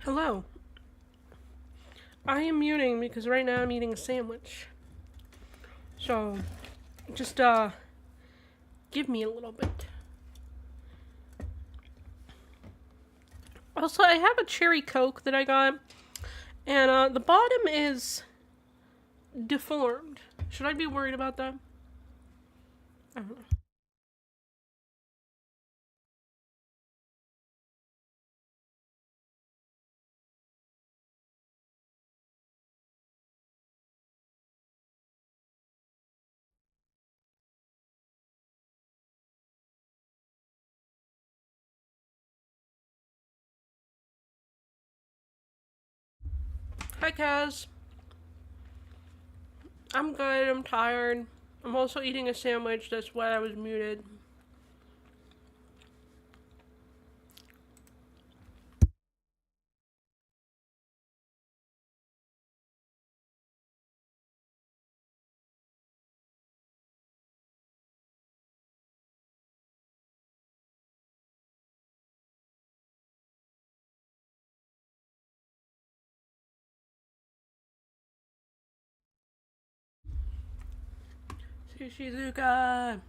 Hello. I am muting because right now I'm eating a sandwich. So, just give me a little bit. Also, I have a cherry Coke that I got, and the bottom is deformed. Should I be worried about that? I don't know. Hi, Kaz. I'm good. I'm tired. I'm also eating a sandwich. That's why I was muted. Sushizuka.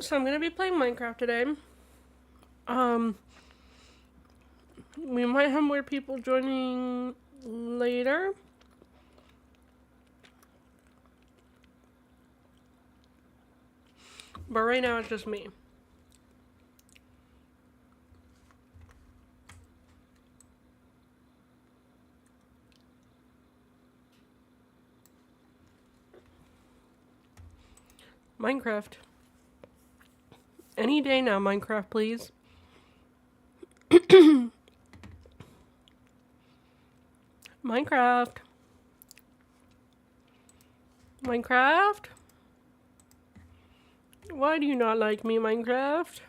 So I'm gonna be playing Minecraft today. Um, we might have more people joining later. But right now it's just me. Minecraft. Any day now, Minecraft, please. Minecraft. Minecraft? Why do you not like me, Minecraft?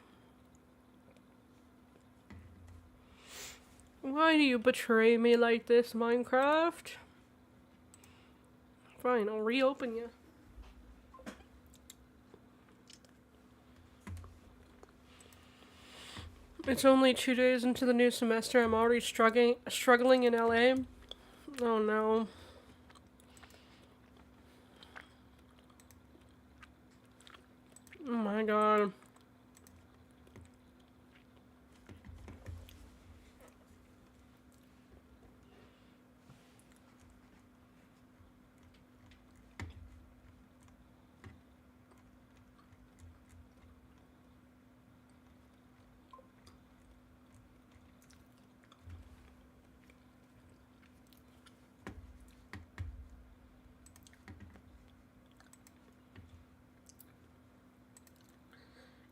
Why do you betray me like this, Minecraft? Fine, I'll reopen you. It's only 2 days into the new semester. I'm already struggling in LA. Oh no. Oh my god.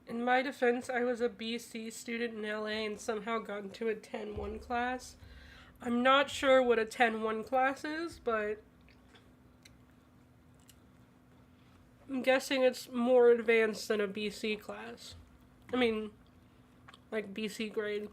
In my defense, I was a BC student in LA and somehow got into a 10-1 class. I'm not sure what a 10-1 class is, but I'm guessing it's more advanced than a BC class. I mean, like BC grade.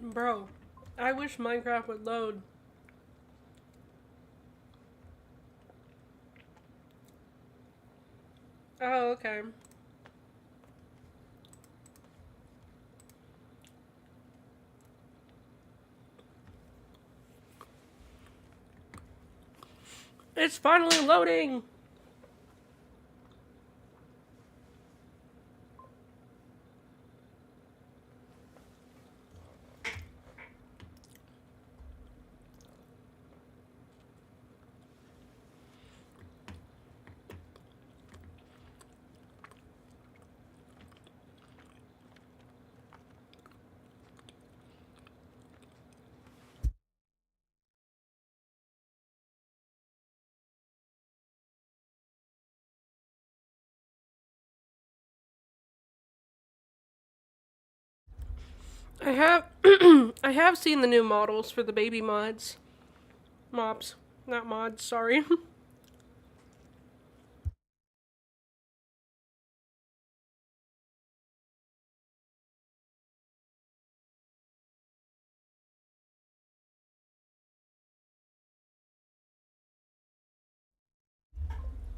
Bro, I wish Minecraft would load. Oh, okay. It's finally loading! I have I have seen the new models for the baby mods. Mops. Not mods, sorry.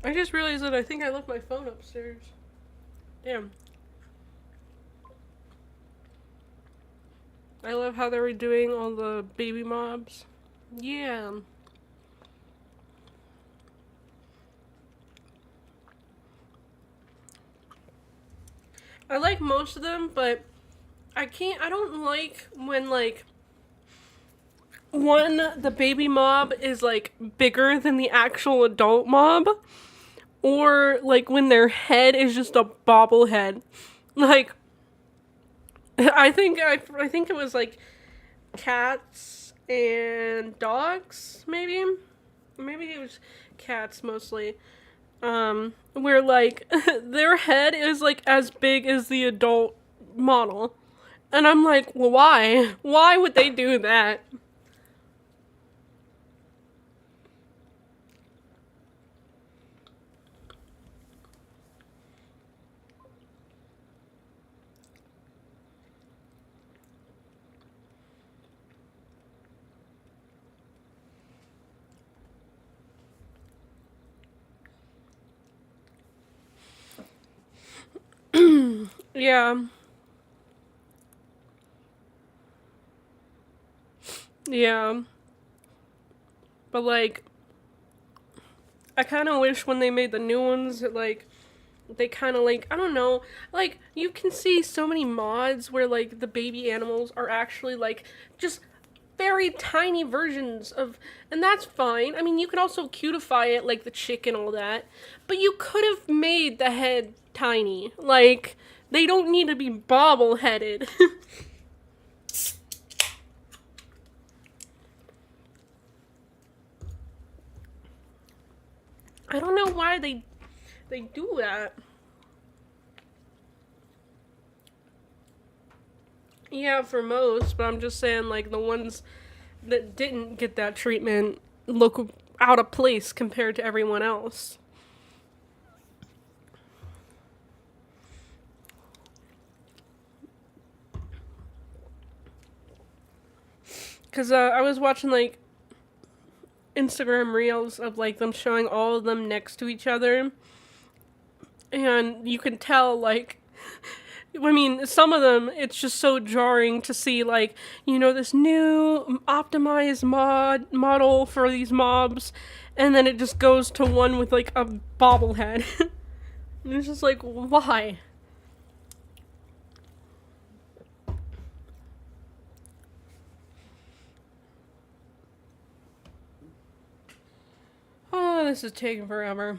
I just realized that I think I left my phone upstairs. Damn. I love how they were doing all the baby mobs. Yeah. I like most of them, but I don't like when, like, the baby mob is, like, bigger than the actual adult mob. Or, like, when their head is just a bobblehead. Like, I think it was, like, cats and dogs, maybe? Maybe it was cats, mostly. Where, like, their head is, like, as big as the adult model. And I'm like, well, why? Why would they do that? Yeah. Yeah. But, like, I kind of wish when they made the new ones that, like, they kind of, like, I don't know, like, you can see so many mods where, like, the baby animals are actually, like, just very tiny versions of, and that's fine. I mean, you can also cutify it, like the chick and all that, but you could have made the head tiny. Like, they don't need to be bobble-headed. I don't know why they do that. Yeah, for most, but I'm just saying, like, the ones that didn't get that treatment look out of place compared to everyone else. Because I was watching, like, Instagram reels of, like, them showing all of them next to each other. And you can tell, like, I mean, some of them, it's just so jarring to see, like, you know, this new optimized model for these mobs, and then it just goes to one with, like, a bobblehead. And it's just like, why? Oh, this is taking forever.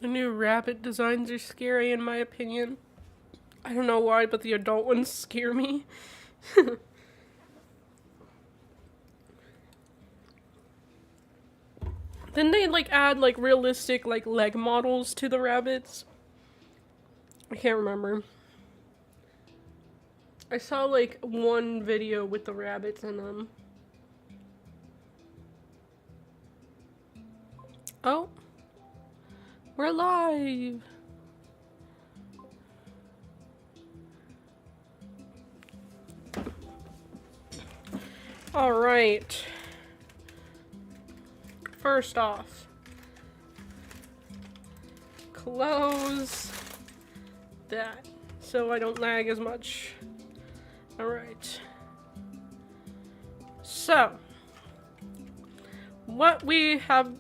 The new rabbit designs are scary, in my opinion. I don't know why, but the adult ones scare me. Then they, like, add, like, realistic, like, leg models to the rabbits. I can't remember. I saw, like, one video with the rabbits in them. Oh. We're live! Alright. First off, close that so I don't lag as much. Alright. So, what we have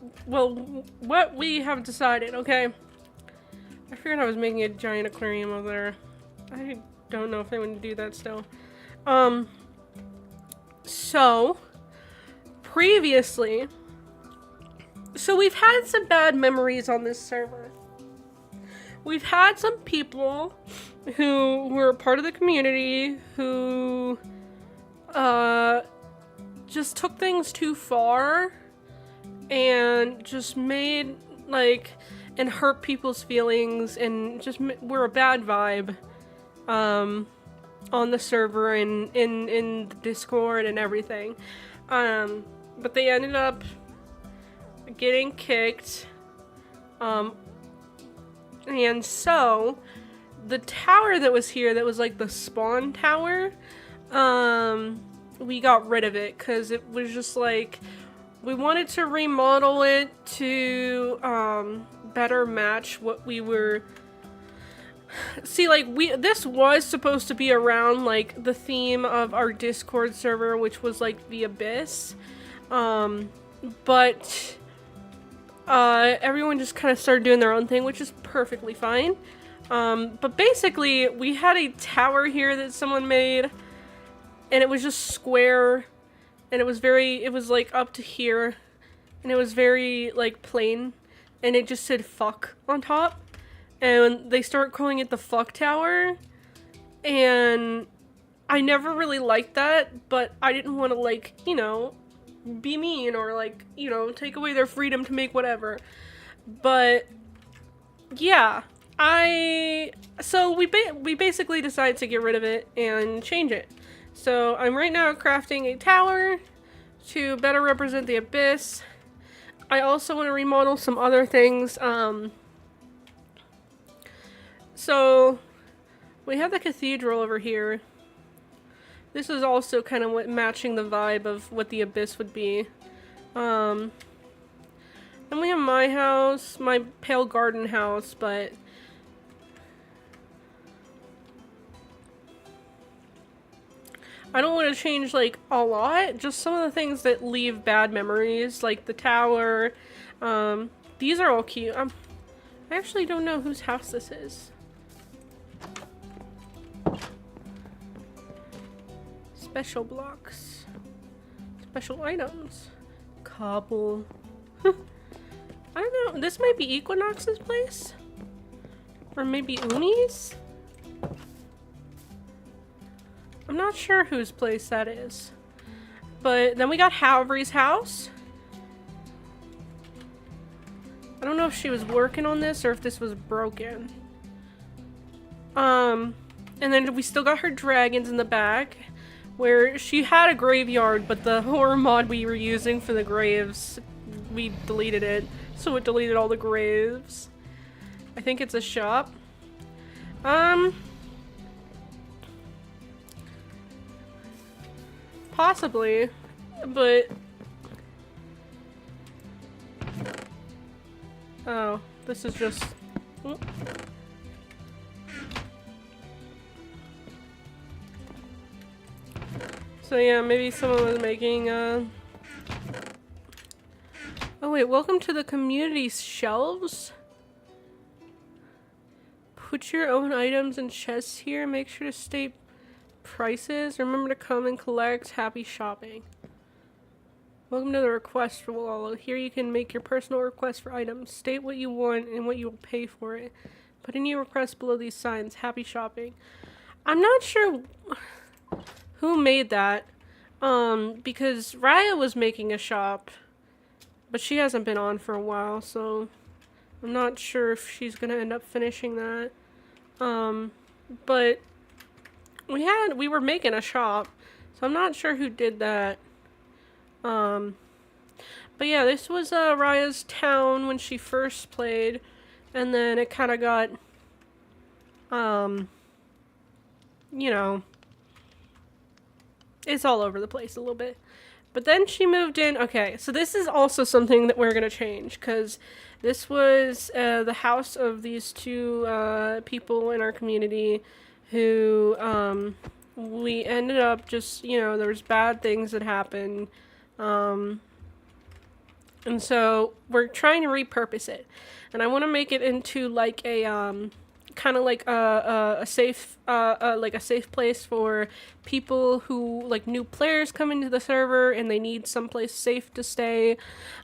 decided, okay? I figured I was making a giant aquarium over there. I don't know if I want to do that still. So, previously, so we've had some bad memories on this server. We've had some people who were part of the community who just took things too far and just made, like, and hurt people's feelings and just were a bad vibe, on the server and in the Discord and everything. But they ended up getting kicked. And so the tower that was here, that was like the spawn tower, we got rid of it because it was just like, we wanted to remodel it to better match what we were. See, like, this was supposed to be around like the theme of our Discord server, which was like the Abyss, but everyone just kind of started doing their own thing, which is perfectly fine. But basically, we had a tower here that someone made, and it was just square, and it was like up to here, and it was very like plain, and it just said fuck on top, and they start calling it the fuck tower, and I never really liked that, but I didn't want to, like, you know, be mean or, like, you know, take away their freedom to make whatever. But yeah, so we basically decided to get rid of it and change it. So I'm right now crafting a tower to better represent the Abyss. I also want to remodel some other things. So we have the cathedral over here. This is also kind of what matching the vibe of what the Abyss would be. Then we have my house, my pale garden house, but I don't want to change like a lot, just some of the things that leave bad memories, like the tower. These are all cute. I actually don't know whose house this is. Special blocks. Special items. Cobble. I don't know. This might be Equinox's place? Or maybe Uni's? I'm not sure whose place that is. But then we got Halvery's house. I don't know if she was working on this or if this was broken. And then we still got her dragons in the back, where she had a graveyard, but the horror mod we were using for the graves, we deleted it, so it deleted all the graves. I think it's a shop. Possibly, but oh, this is just so yeah, maybe someone was making oh wait, welcome to the community shelves. Put your own items and chests here. Make sure to state prices. Remember to come and collect. Happy shopping. Welcome to the request wall. Here you can make your personal request for items. State what you want and what you will pay for it. Put in your request below these signs. Happy shopping. I'm not sure who made that, because Raya was making a shop, but she hasn't been on for a while, so I'm not sure if she's gonna end up finishing that. But we were making a shop, so I'm not sure who did that. But yeah, this was Raya's town when she first played, and then it kind of got, you know, it's all over the place a little bit. But then she moved in. Okay, so this is also something that we're gonna change, because this was the house of these two people in our community who we ended up just, you know, there was bad things that happened, and so we're trying to repurpose it, and I want to make it into like a kind of like a safe like a safe place for people who, like, new players come into the server and they need someplace safe to stay,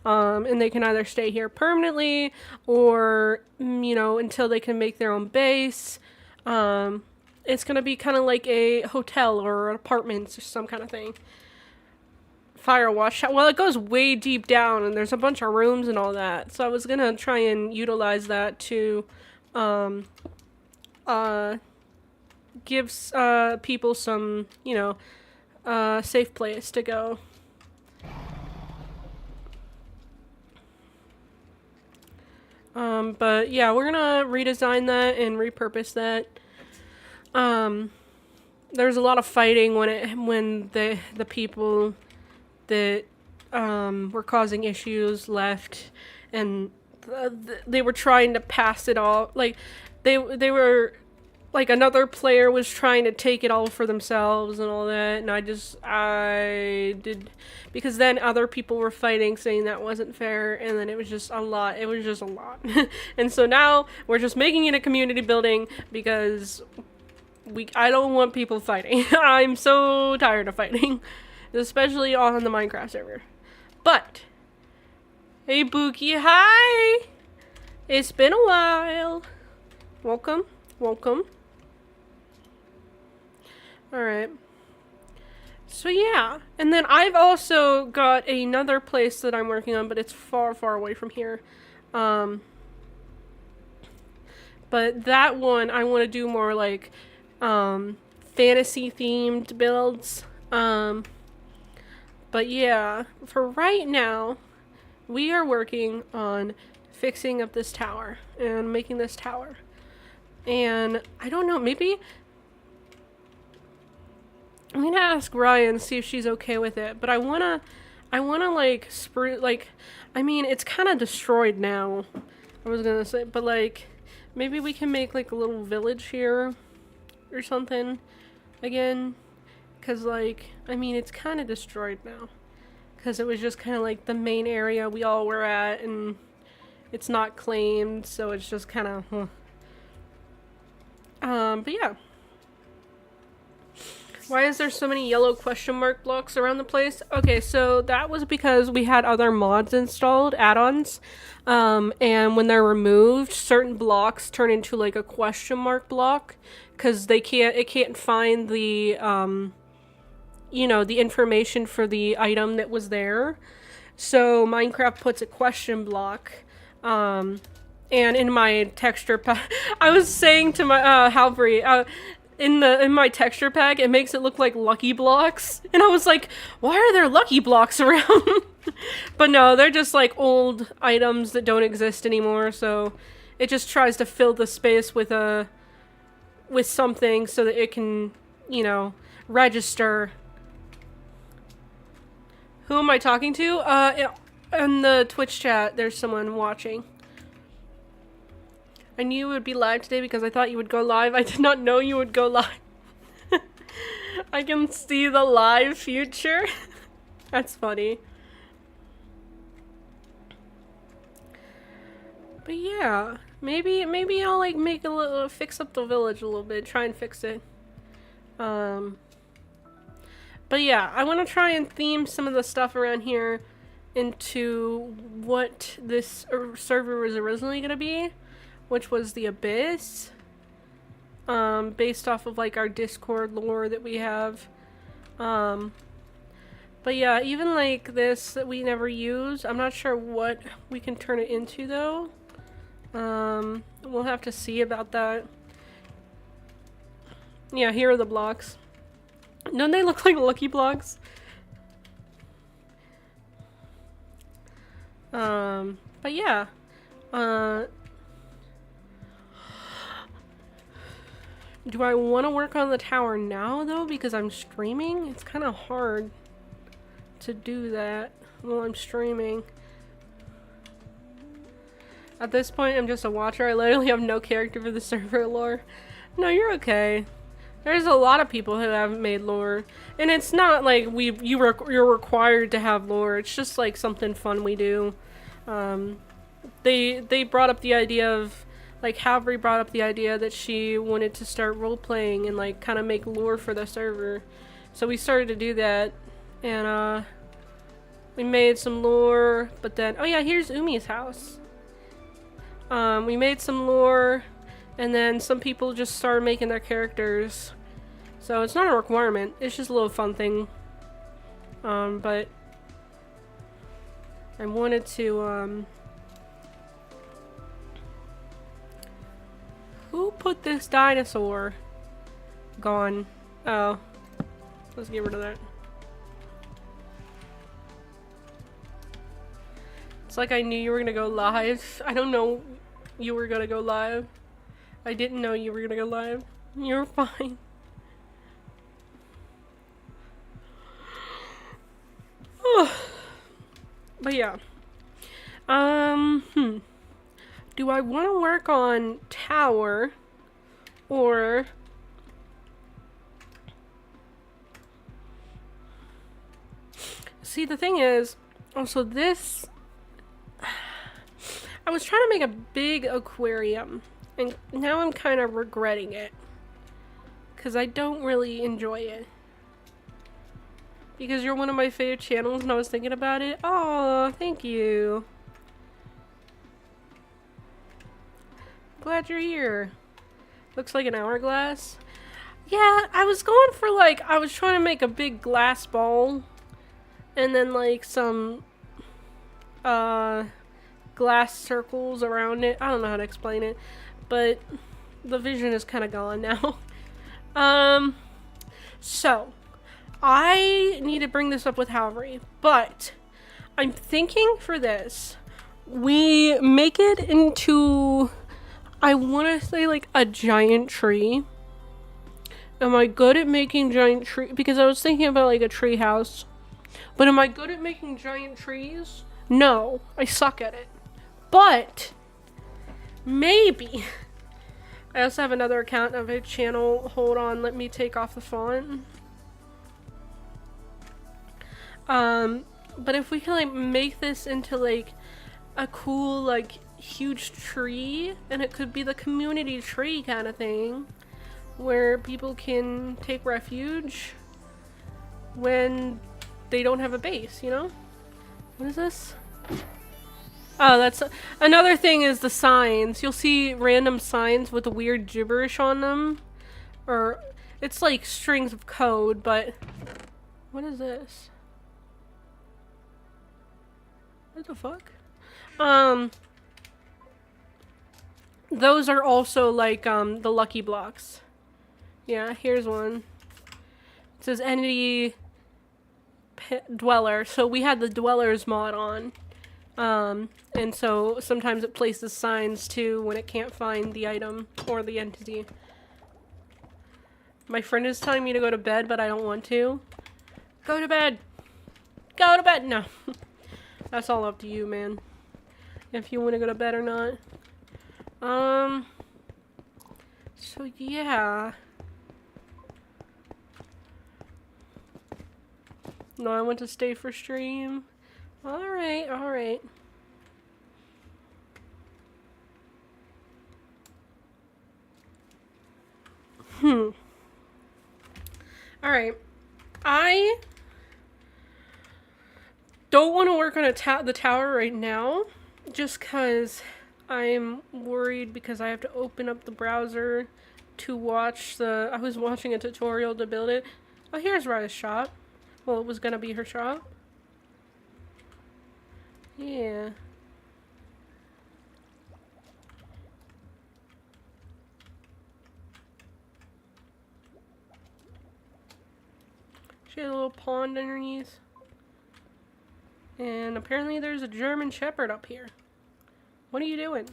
and they can either stay here permanently or, you know, until they can make their own base. it's gonna be kind of like a hotel or apartments or some kind of thing. Fire wash. Well, it goes way deep down and there's a bunch of rooms and all that. So I was gonna try and utilize that to give people some, you know, safe place to go. But yeah, we're gonna redesign that and repurpose that. There's a lot of fighting when the people that were causing issues left, and they were trying to pass it all. Like they were like, another player was trying to take it all for themselves and all that, and I did, because then other people were fighting saying that wasn't fair, and then it was just a lot. And so now we're just making it a community building because I don't want people fighting. I'm so tired of fighting, especially on the Minecraft server. But hey Bookie, hi! It's been a while. Welcome. Alright. So yeah, and then I've also got another place that I'm working on, but it's far, far away from here. But that one, I want to do more like, fantasy themed builds. But yeah, for right now, we are working on fixing up this tower and making this tower. And I don't know, maybe I'm gonna ask Ryan, see if she's okay with it, but I wanna like I mean, it's kind of destroyed now, I was gonna say, but like, maybe we can make like a little village here or something again, because like, I mean, it's kind of destroyed now, because it was just kind of like the main area we all were at, and it's not claimed, so it's just kind of, but yeah. Why is there so many yellow question mark blocks around the place? Okay, so that was because we had other mods installed, add-ons, and when they're removed, certain blocks turn into like a question mark block, because it can't find the, you know, the information for the item that was there. So Minecraft puts a question block, and in my texture pack, I was saying to my, Halvery, in my texture pack, it makes it look like lucky blocks. And I was like, why are there lucky blocks around? But no, they're just like old items that don't exist anymore. So it just tries to fill the space with something so that it can, you know, register. Who am I talking to? In the Twitch chat, there's someone watching. I knew you would be live today because I thought you would go live. I did not know you would go live. I can see the live future. That's funny. But yeah, maybe I'll like make a little, fix up the village a little bit, try and fix it. But yeah, I want to try and theme some of the stuff around here into what this server was originally going to be, which was the Abyss, based off of like our Discord lore that we have. But yeah, even like this that we never use, I'm not sure what we can turn it into though. We'll have to see about that. Yeah, here are the blocks. Don't they look like lucky blocks? But yeah, do I want to work on the tower now, though, because I'm streaming? It's kind of hard to do that while I'm streaming. At this point, I'm just a watcher. I literally have no character for the server lore. No, you're okay. There's a lot of people who haven't made lore. And it's not like you're required to have lore. It's just like something fun we do. They brought up the idea of, like, Halvery brought up the idea that she wanted to start role-playing and, like, kind of make lore for the server. So we started to do that, and, we made some lore, but then, oh yeah, here's Umi's house. We made some lore, And then some people just start making their characters. So it's not a requirement. It's just a little fun thing. But I wanted to, who put this dinosaur? Gone. Oh. Let's get rid of that. It's like I knew you were gonna go live. I don't know you were gonna go live. I didn't know you were gonna go live. You're fine. But yeah. Do I want to work on tower or see, the thing is, also this, I was trying to make a big aquarium and now I'm kind of regretting it because I don't really enjoy it. Because you're one of my favorite channels and I was thinking about it. Oh, thank you. Glad you're here. Looks like an hourglass. Yeah, I was going for like, I was trying to make a big glass ball. And then like some glass circles around it. I don't know how to explain it. But the vision is kind of gone now. So I need to bring this up with Halvery, but I'm thinking for this, we make it into, I want to say like a giant tree. Am I good at making giant tree? Because I was thinking about like a tree house, but am I good at making giant trees? No, I suck at it, but maybe. I also have another account of a channel. Hold on, let me take off the font. But if we can like make this into like a cool like huge tree, and it could be the community tree kind of thing where people can take refuge when they don't have a base, you know? What is this? Oh, that's another thing is the signs. You'll see random signs with weird gibberish on them, or it's like strings of code, but what is this? What the fuck? Those are also like, the lucky blocks. Yeah, here's one. It says entity dweller. So we had the dwellers mod on. And so sometimes it places signs too when it can't find the item or the entity. My friend is telling me to go to bed, but I don't want to. Go to bed! Go to bed! No. That's all up to you, man. If you want to go to bed or not. So yeah. No, I want to stay for stream. Alright, alright. Alright. I don't want to work on the tower right now, just because I'm worried because I have to open up the browser to watch I was watching a tutorial to build it. Oh, here's Raya's shop. Well, it was gonna be her shop. Yeah. She has a little pond underneath. And apparently there's a German Shepherd up here. What are you doing?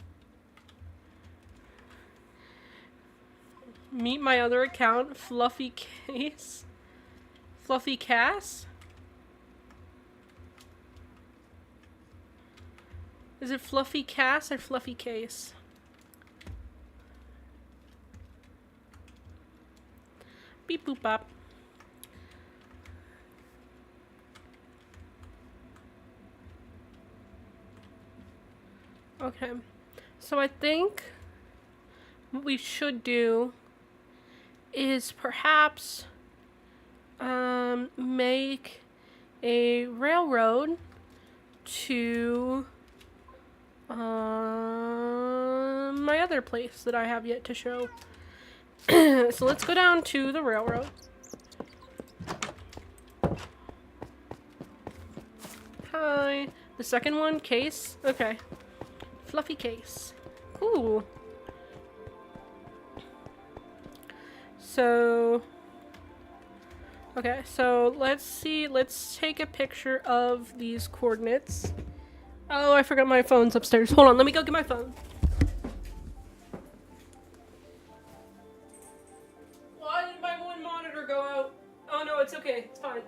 Meet my other account, Fluffy Case. Fluffy Cass? Is it Fluffy Cass or Fluffy Case? Beep boop bop. Okay, so I think what we should do is perhaps make a railroad to my other place that I have yet to show. So let's go down to the railroad. Hi. The second one, case. Okay. Fluffy case. Ooh. So... Okay, so let's see. Let's take a picture of these coordinates. Oh, I forgot my phone's upstairs. Hold on, let me go get my phone. Why did my one monitor go out? Oh no, it's okay. It's fine.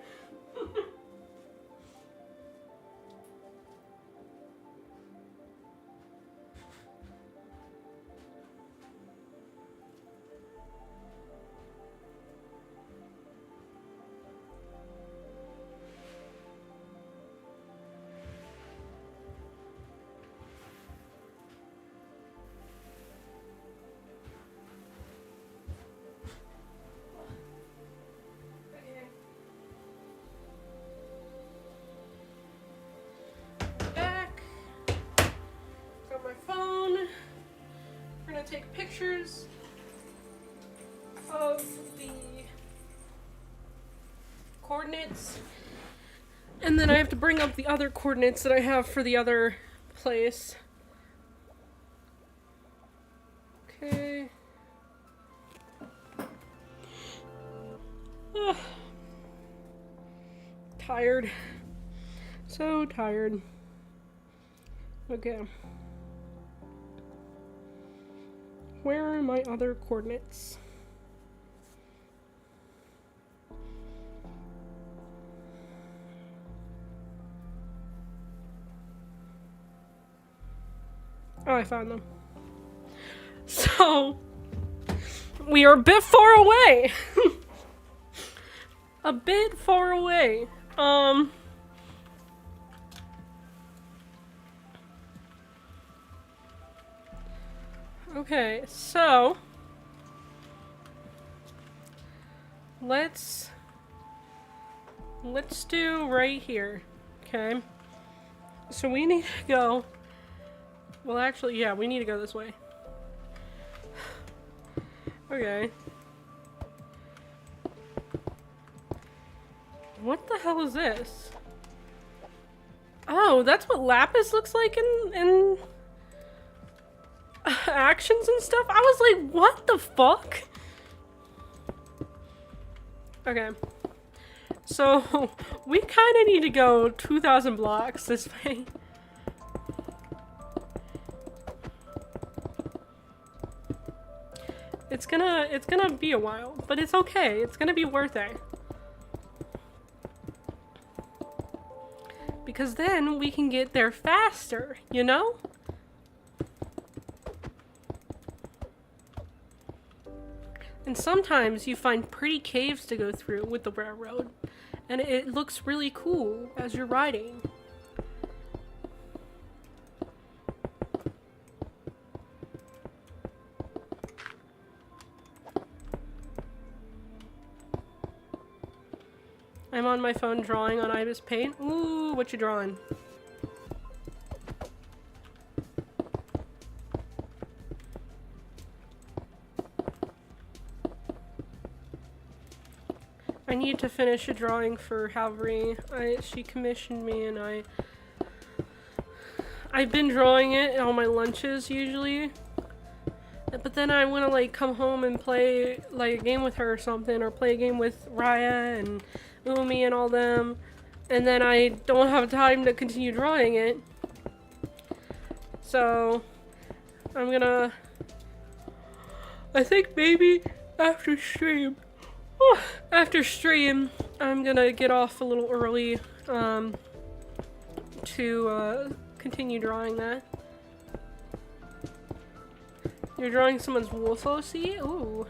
Take pictures of the coordinates, and then I have to bring up the other coordinates that I have for the other place. Okay. Ugh. Tired. So tired. Okay. Where are my other coordinates? Oh, I found them. So, we are a bit far away. A bit far away. Okay, so let's do right here. Okay. So we need to go. Well, actually, yeah, we need to go this way. Okay. What the hell is this? Oh, that's what lapis looks like in actions and stuff? I was like, what the fuck? Okay. So, we kind of need to go 2,000 blocks this way. It's gonna be a while, but it's okay. It's gonna be worth it. Because then we can get there faster, you know? And sometimes you find pretty caves to go through with the railroad, and it looks really cool as you're riding. I'm on my phone drawing on Ibis Paint. Ooh, what you drawing? I need to finish a drawing for Halvery. She commissioned me, and I've been drawing it on my lunches usually. But then I want to like come home and play like a game with her or something, or play a game with Raya and Umi and all them, and then I don't have time to continue drawing it. So I think maybe after stream, I'm gonna get off a little early to continue drawing that. You're drawing someone's wolf OC? Ooh,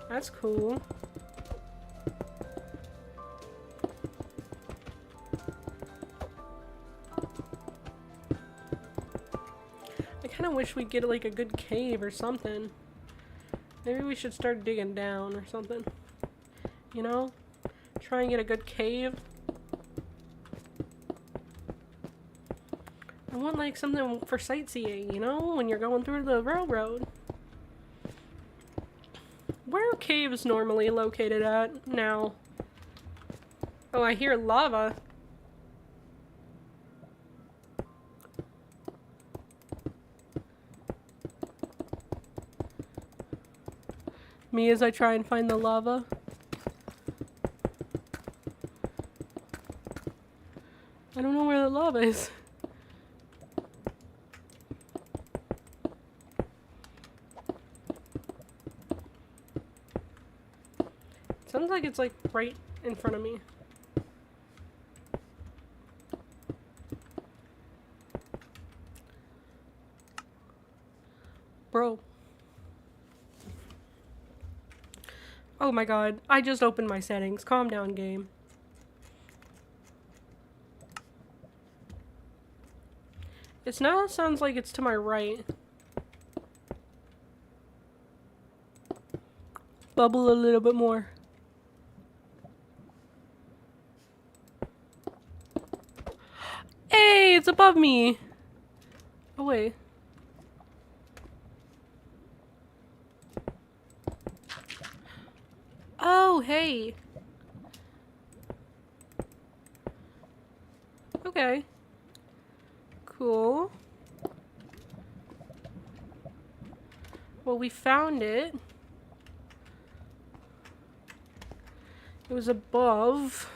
that's cool. I kind of wish we'd get like a good cave or something. Maybe we should start digging down or something. You know? Try and get a good cave. I want like something for sightseeing, you know, when you're going through the railroad. Where are caves normally located at now? Oh, I hear lava. Me as I try and find the lava. I don't know where the lava is. Sounds like it's like right in front of me. Bro. Oh my god, I just opened my settings. Calm down, game. It's now sounds like it's to my right. Bubble a little bit more. Hey, it's above me. Oh wait. Oh, hey. Okay. Cool. Well, we found it. It was above.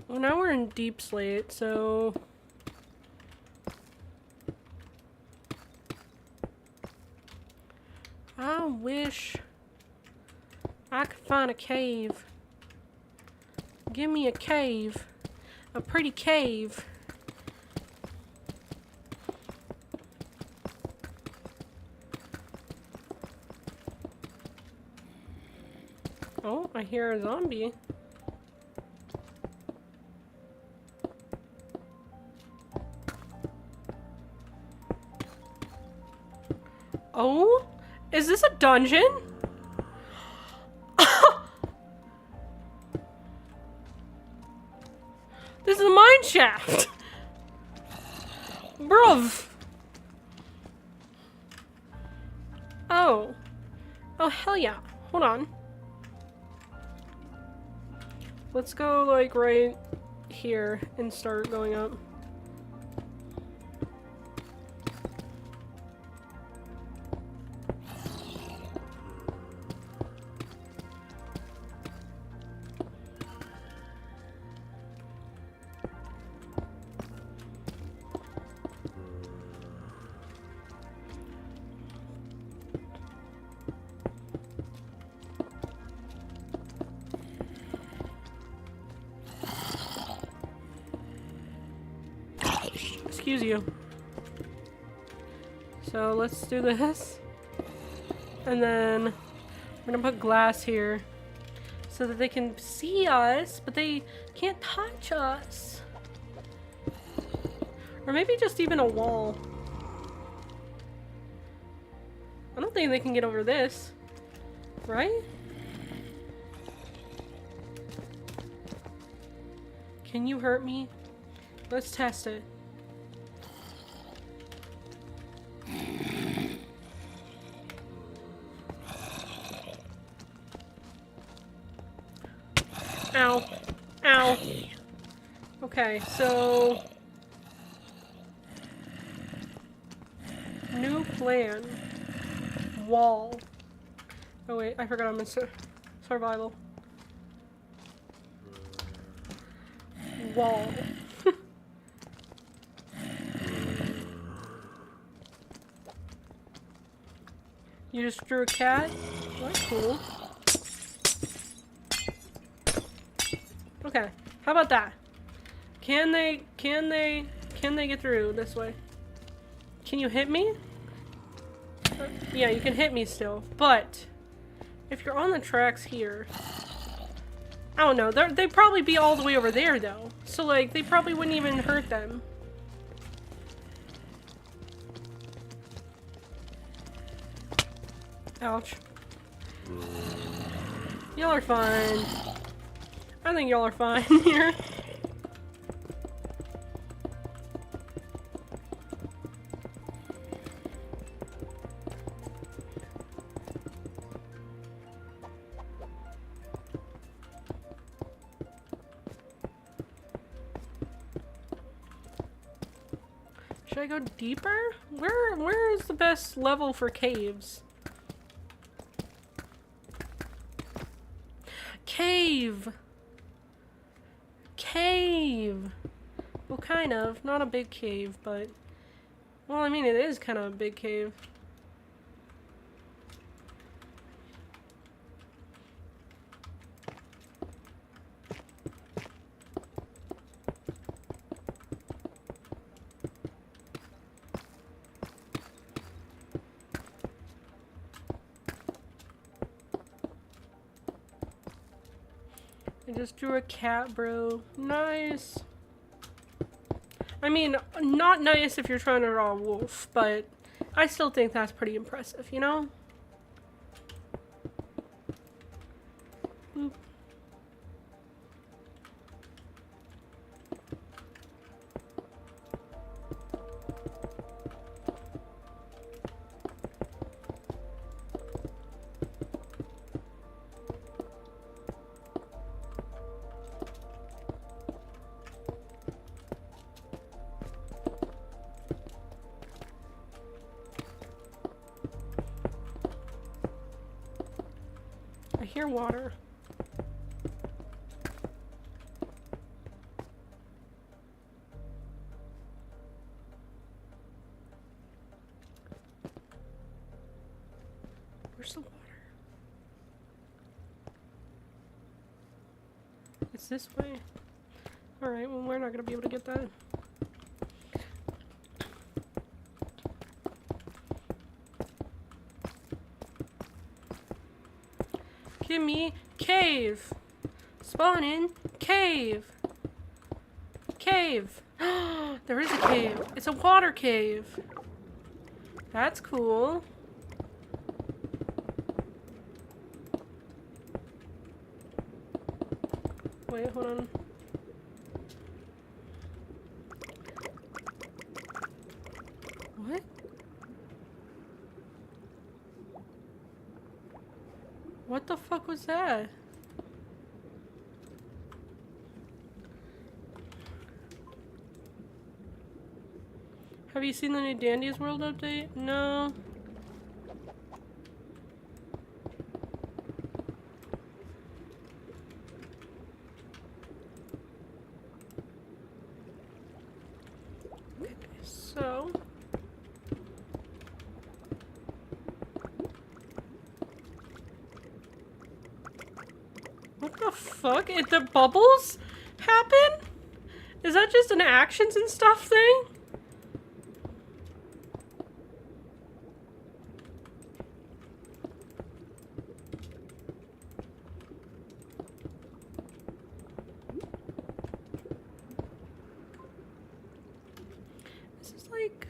Well, now we're in Deep Slate, so... I wish I could find a cave. Give me a cave. A pretty cave. Oh, I hear a zombie. Oh? Is this a dungeon? This is a mine shaft. Bruv. Oh. Oh, hell yeah. Hold on. Let's go, like, right here and start going up. Excuse you. So let's do this. And then we're gonna put glass here so that they can see us, but they can't touch us. Or maybe just even a wall. I don't think they can get over this, right? Can you hurt me? Let's test it. Ow. Ow. Okay, so... New plan. Wall. Oh wait, I forgot I'm in survival. Wall. You just drew a cat? That's cool. Okay, how about that? Can they get through this way? Can you hit me? Yeah, you can hit me still, but if you're on the tracks here, I don't know, they'd probably be all the way over there though. So like, they probably wouldn't even hurt them. Ouch. Y'all are fine. I think y'all are fine here. Should I go deeper? Where is the best level for caves? Cave! Cave! Well, kind of. Not a big cave, but... Well, I mean, it is kind of a big cave. I just drew a cat, bro. Nice. I mean, not nice if you're trying to draw a wolf, but I still think that's pretty impressive, you know? Boop. I hear water. Where's the water? It's this way. Alright, well, we're not gonna be able to get that. Give me cave. Spawn in cave. Cave. There is a cave. It's a water cave. That's cool. Wait, hold on. What? What the fuck was that? Have you seen the new Dandy's World update? No. Okay, so... What the fuck? The bubbles happen? Is that just an actions and stuff thing? This is like...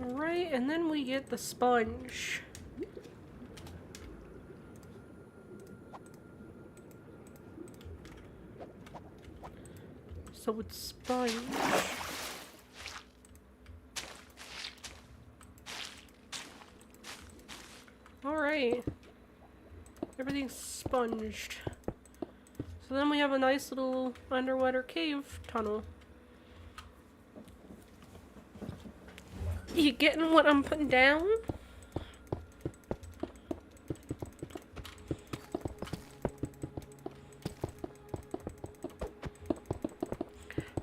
Alright, and then we get the sponge. So it's sponge. Alright. Everything's sponged. So then we have a nice little underwater cave tunnel. You getting what I'm putting down?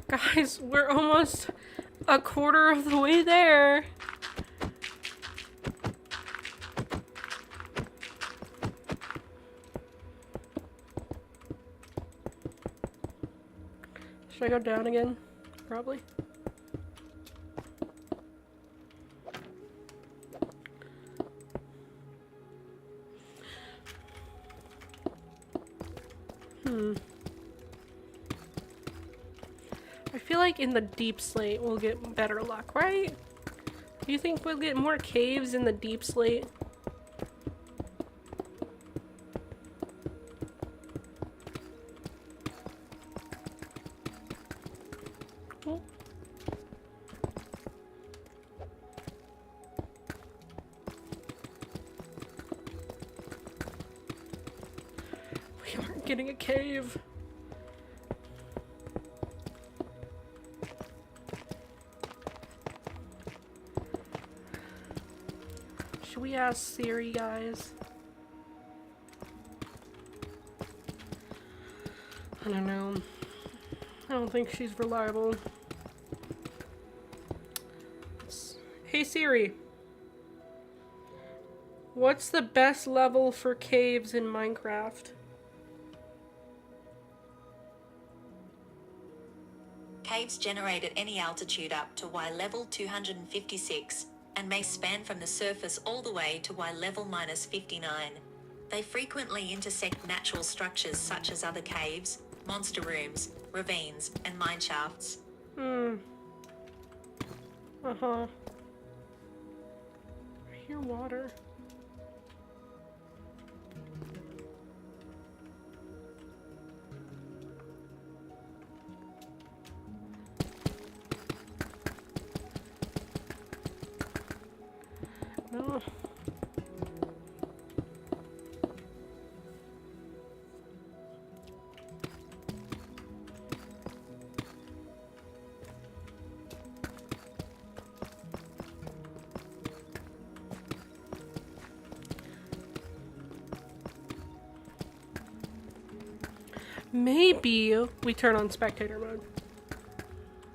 Guys, we're almost a quarter of the way there. Should I go down again? Probably. I feel like in the deep slate we'll get better luck, right? Do you think we'll get more caves in the deep slate? Oh. We aren't getting a cave. Should we ask Siri, guys? I don't know. I don't think she's reliable. Hey Siri. What's the best level for caves in Minecraft? Caves generate at any altitude up to Y level 256 and may span from the surface all the way to Y level -59. They frequently intersect natural structures such as other caves, monster rooms, ravines, and mine shafts. Uh-huh. I hear water. No. Maybe we turn on spectator mode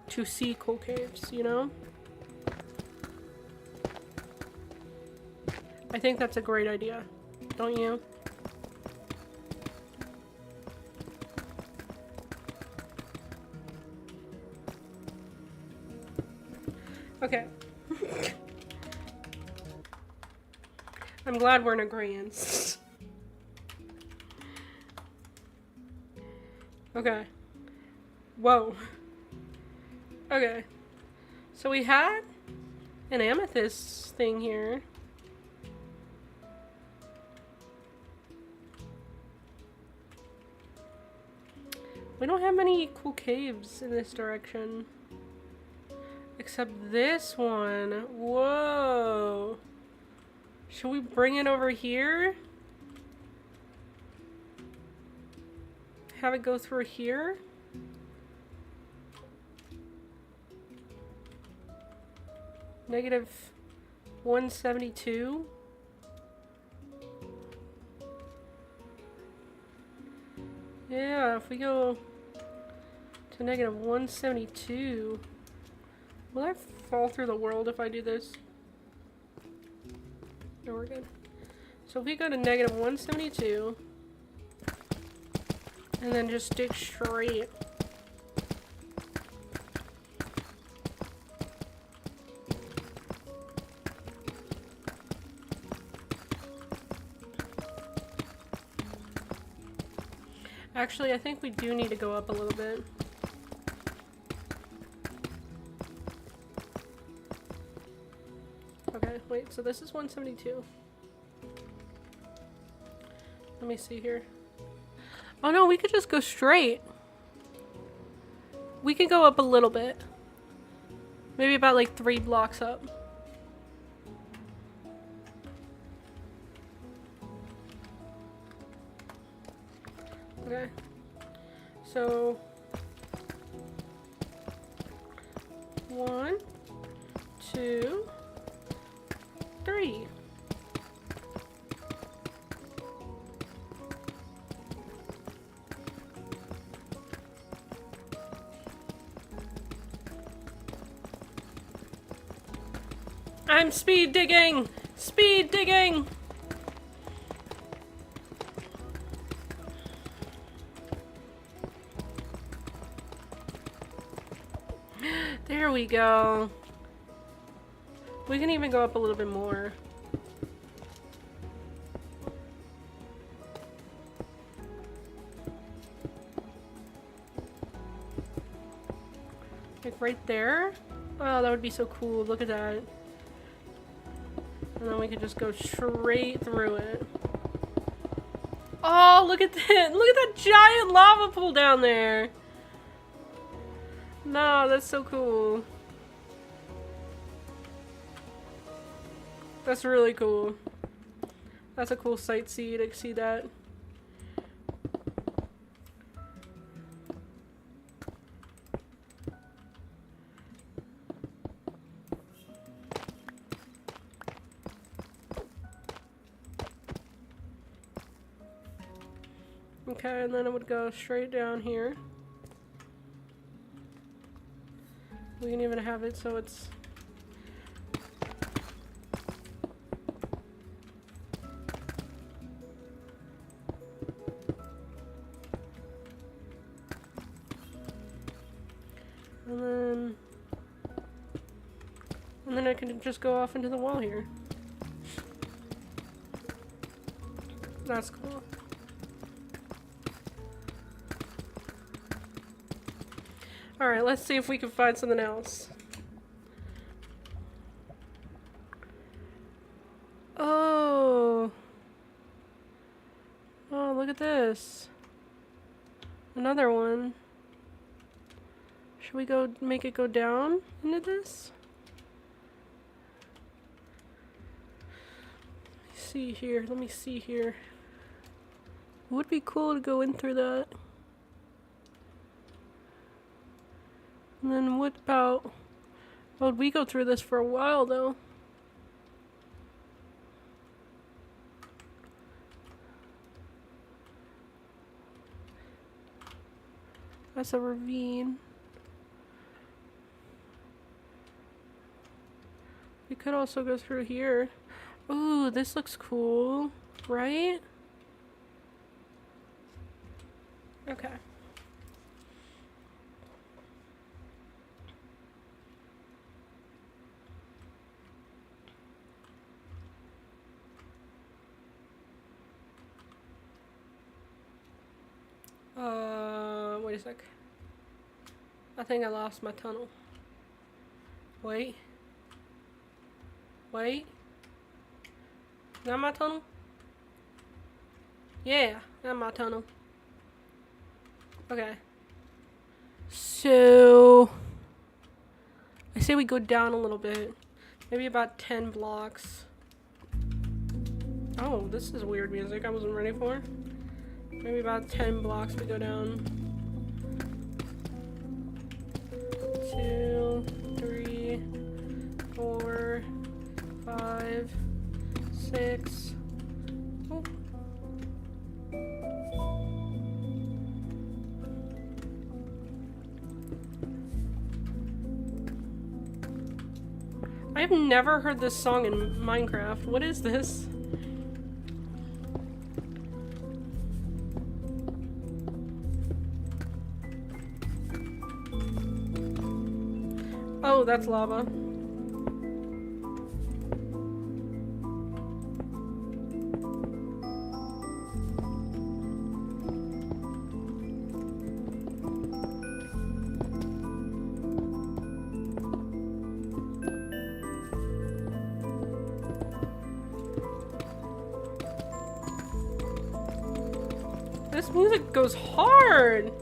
to see cool caves, you know? I think that's a great idea, don't you? Okay. I'm glad we're in agreement. Okay. Whoa. Okay. So we had an amethyst thing here. We don't have many cool caves in this direction. Except this one. Whoa. Should we bring it over here? Have it go through here? Negative 172. Yeah, if we go to negative 172, will I fall through the world if I do this? No, we're good. So if we go to negative 172, and then just dig straight. Actually, I think we do need to go up a little bit. Okay, wait, so this is 172. Let me see here. Oh no, we could just go straight. We could go up a little bit. Maybe about like 3 blocks up. Okay. So 1, 2, 3. I'm speed digging! Speed digging! There we go. We can even go up a little bit more. Like right there? Oh, that would be so cool. Look at that. And then we could just go straight through it. Oh, look at that. Look at that giant lava pool down there. No, that's so cool. That's really cool. That's a cool sight to see that. Okay, and then it would go straight down here. We can even have it so it's... And then I can just go off into the wall here. That's cool. Alright, let's see if we can find something else. Oh! Oh, look at this. Another one. Should we go make it go down into this? Let me see here. It would be cool to go in through that. And then what about... Well, we go through this for a while though. That's a ravine. We could also go through here. Ooh, this looks cool, right? Okay. Wait a sec. I think I lost my tunnel. Wait. Wait. Is that my tunnel? Yeah, that's my tunnel. Okay. So... I say we go down a little bit. Maybe about 10 blocks. Oh, this is weird music I wasn't ready for. Maybe about 10 blocks we go down. 2, 3, 4, 5, 6. Oh. I've never heard this song in Minecraft. What is this? Oh, that's lava. This music goes hard!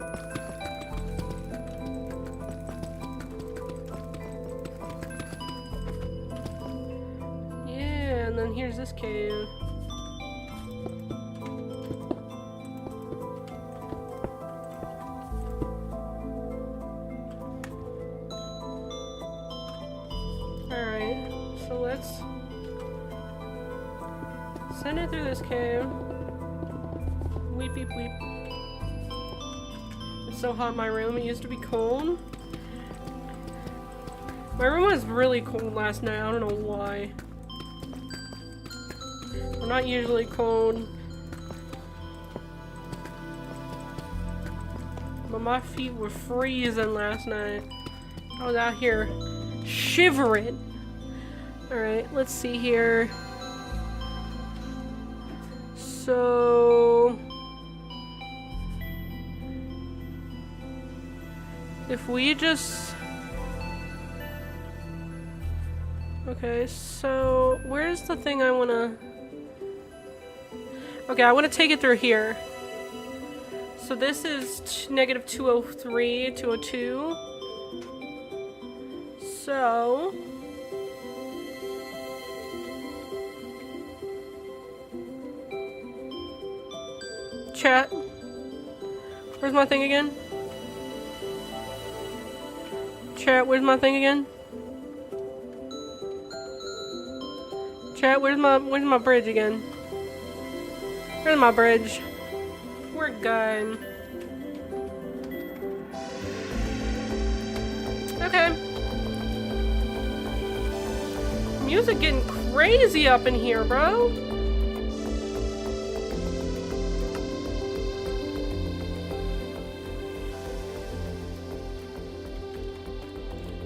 Yeah, and then here's this cave. Alright, so let's send it through this cave. Weep, weep, weep. It's so hot in my room. It used to be cold. My room was really cold last night. I don't know why. We're not usually cold. But my feet were freezing last night. I was out here shivering. Alright, let's see here. So... if we just Okay, so where's the thing I wanna... Okay, I wanna take it through here. So this is negative 203, 202. So... Chat. Where's my thing again? Chat, where's my thing again? Chat, where's my bridge again? Where's my bridge? We're good. Okay. Music getting crazy up in here, bro.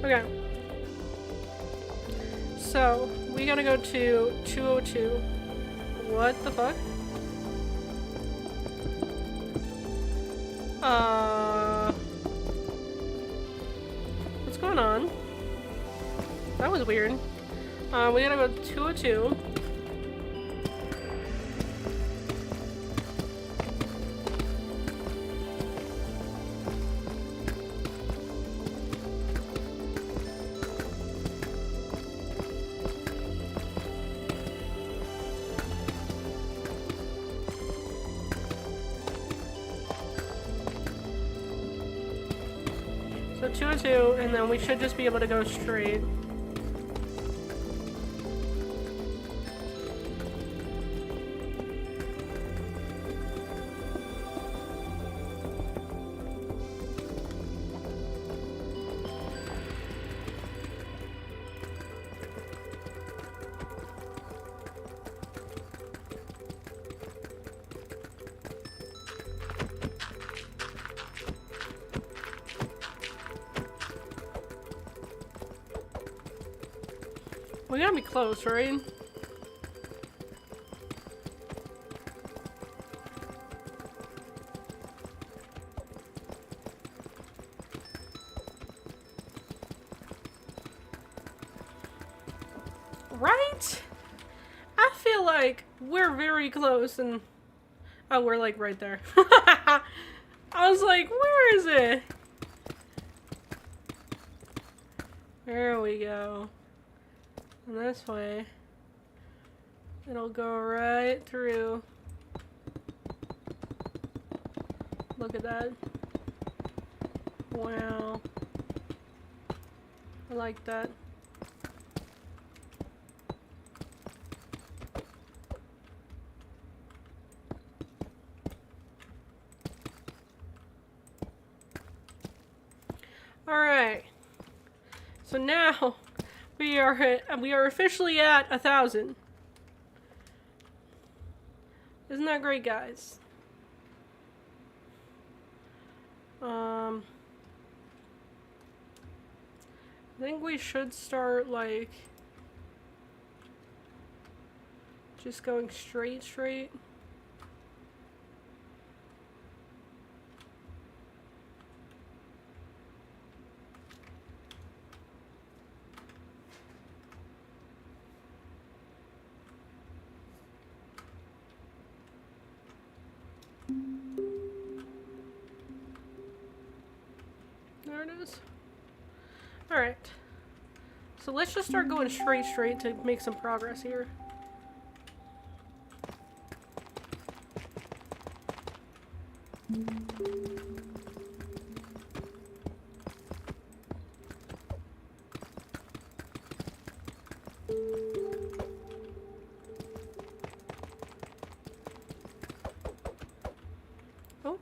Okay. So, we gotta go to 202. What the fuck? What's going on? That was weird. We gotta go to 202. So 202, and then we should just be able to go straight. We gotta be close, right? Right? I feel like we're very close and... Oh, we're like right there. I was like, where is it? There we go. And this way, it'll go right through. Look at that. Wow. I like that. Alright. So now we are officially at 1,000. Isn't that great, guys? I think we should start like just going straight. There it is. Alright. So let's just start going straight to make some progress here. Oh.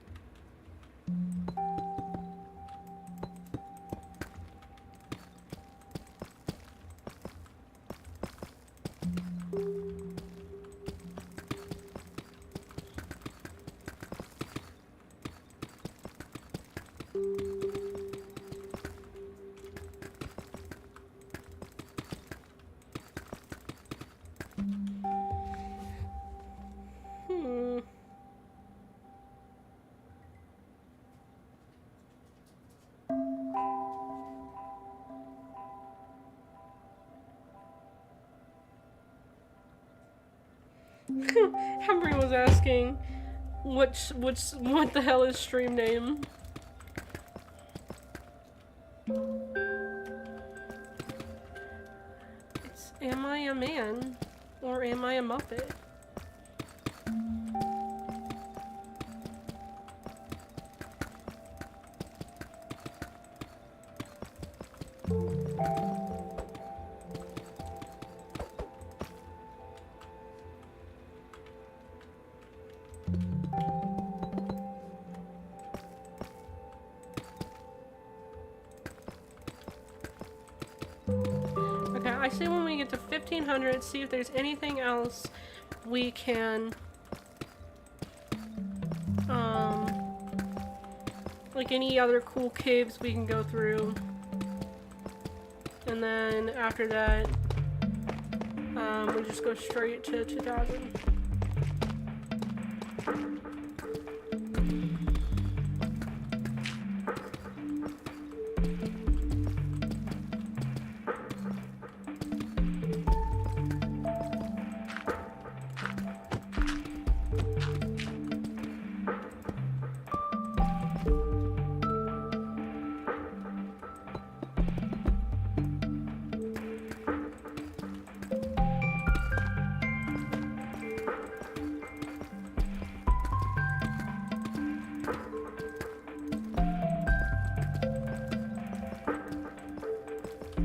Henry was asking what the hell is stream name? It's am I a man or am I a muppet? Okay, I say when we get to 1500, see if there's anything else we can, like any other cool caves we can go through. And then after that, we just go straight to 2000.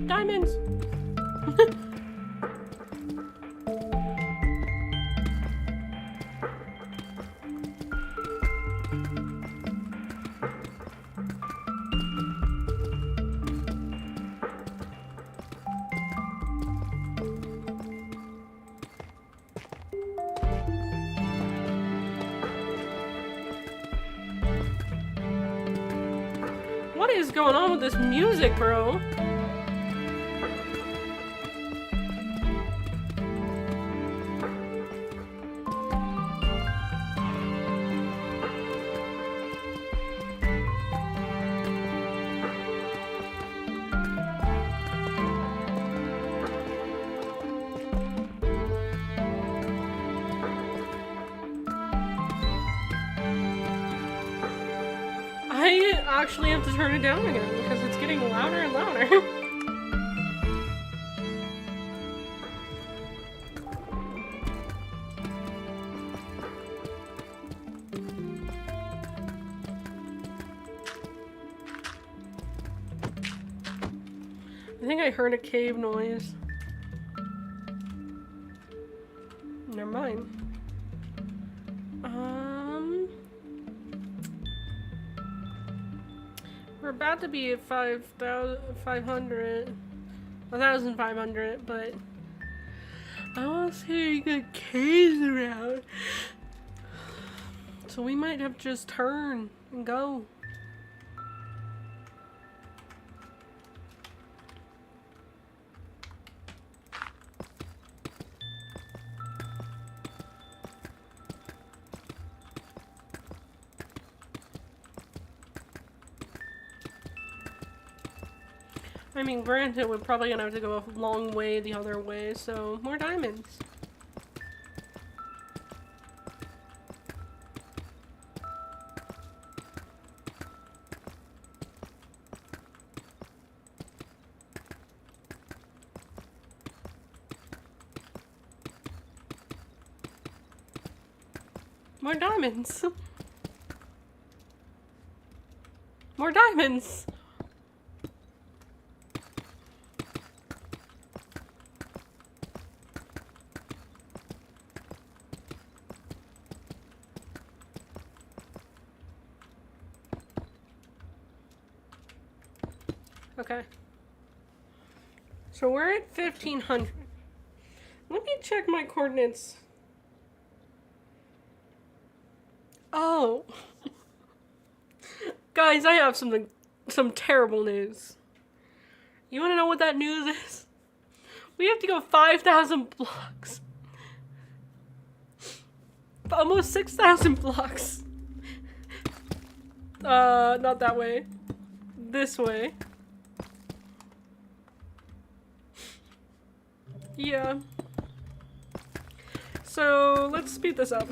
Diamonds! What is going on with this music, bro? I actually have to turn it down again because it's getting louder and louder. I think I heard a cave noise. Never mind. We're about to be at 5,500, 1,500, but I want to see any good caves around. So we might have to just turn and go. I mean, granted, we're probably gonna have to go a long way the other way, so more diamonds. More diamonds. More diamonds. Okay. So we're at 1,500. Let me check my coordinates. Oh. Guys, I have some terrible news. You want to know what that news is? We have to go 5,000 blocks. Almost 6,000 blocks. Not that way. This way. Yeah. So let's speed this up.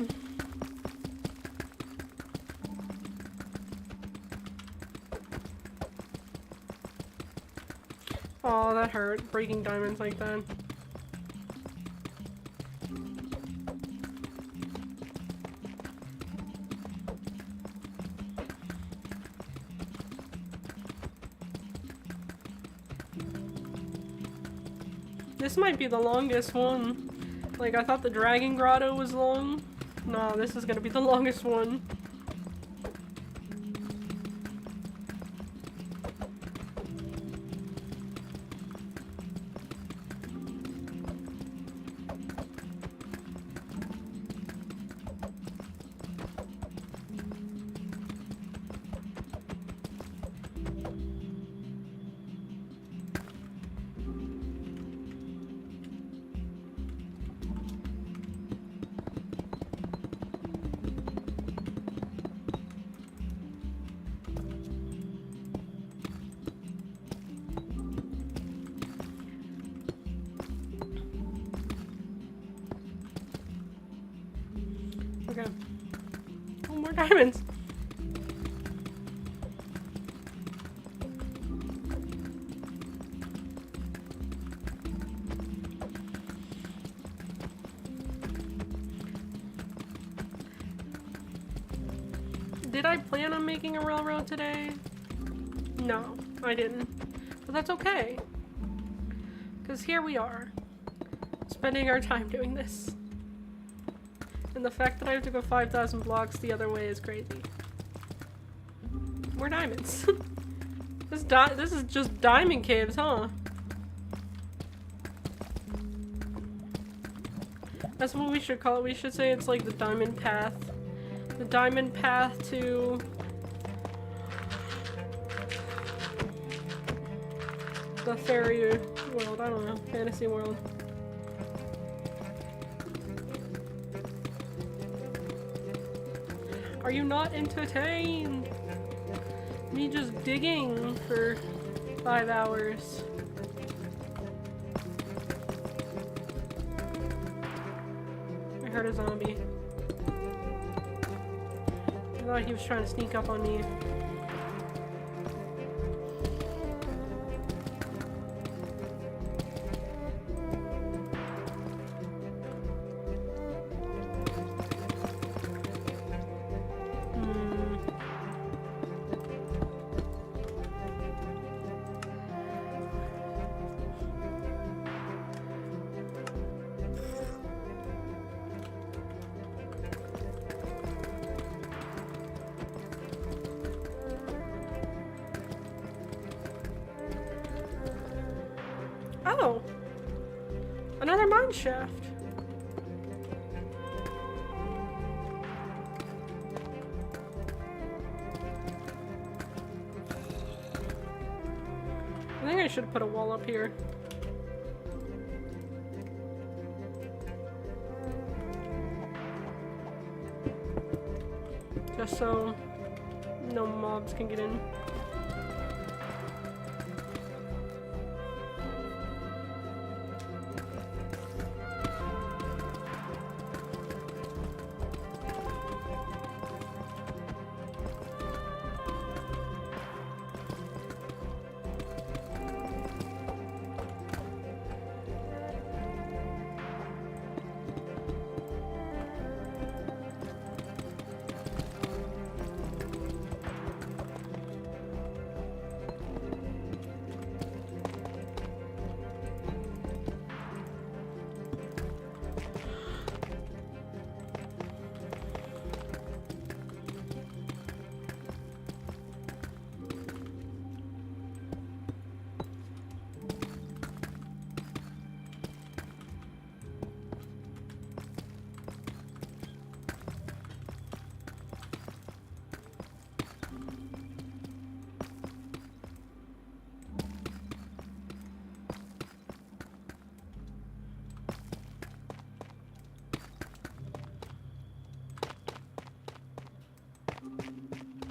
Oh, that hurt. Breaking diamonds like that. This might be the longest one. Like, I thought the Dragon Grotto was long. No, this is gonna be the longest one. Okay. Oh, more diamonds. Did I plan on making a railroad today? No, I didn't. But that's okay. Because here we are, spending our time doing this. And the fact that I have to go 5,000 blocks the other way is crazy. More diamonds. This is just diamond caves, huh? That's what we should call it. We should say it's like the diamond path. The diamond path to... the fairy world. I don't know. Fantasy world. Are you not entertained? Me just digging for 5 hours. I heard a zombie. I thought he was trying to sneak up on me. Oh! Another mine shaft. I think I should put a wall up here. Just so no mobs can get in.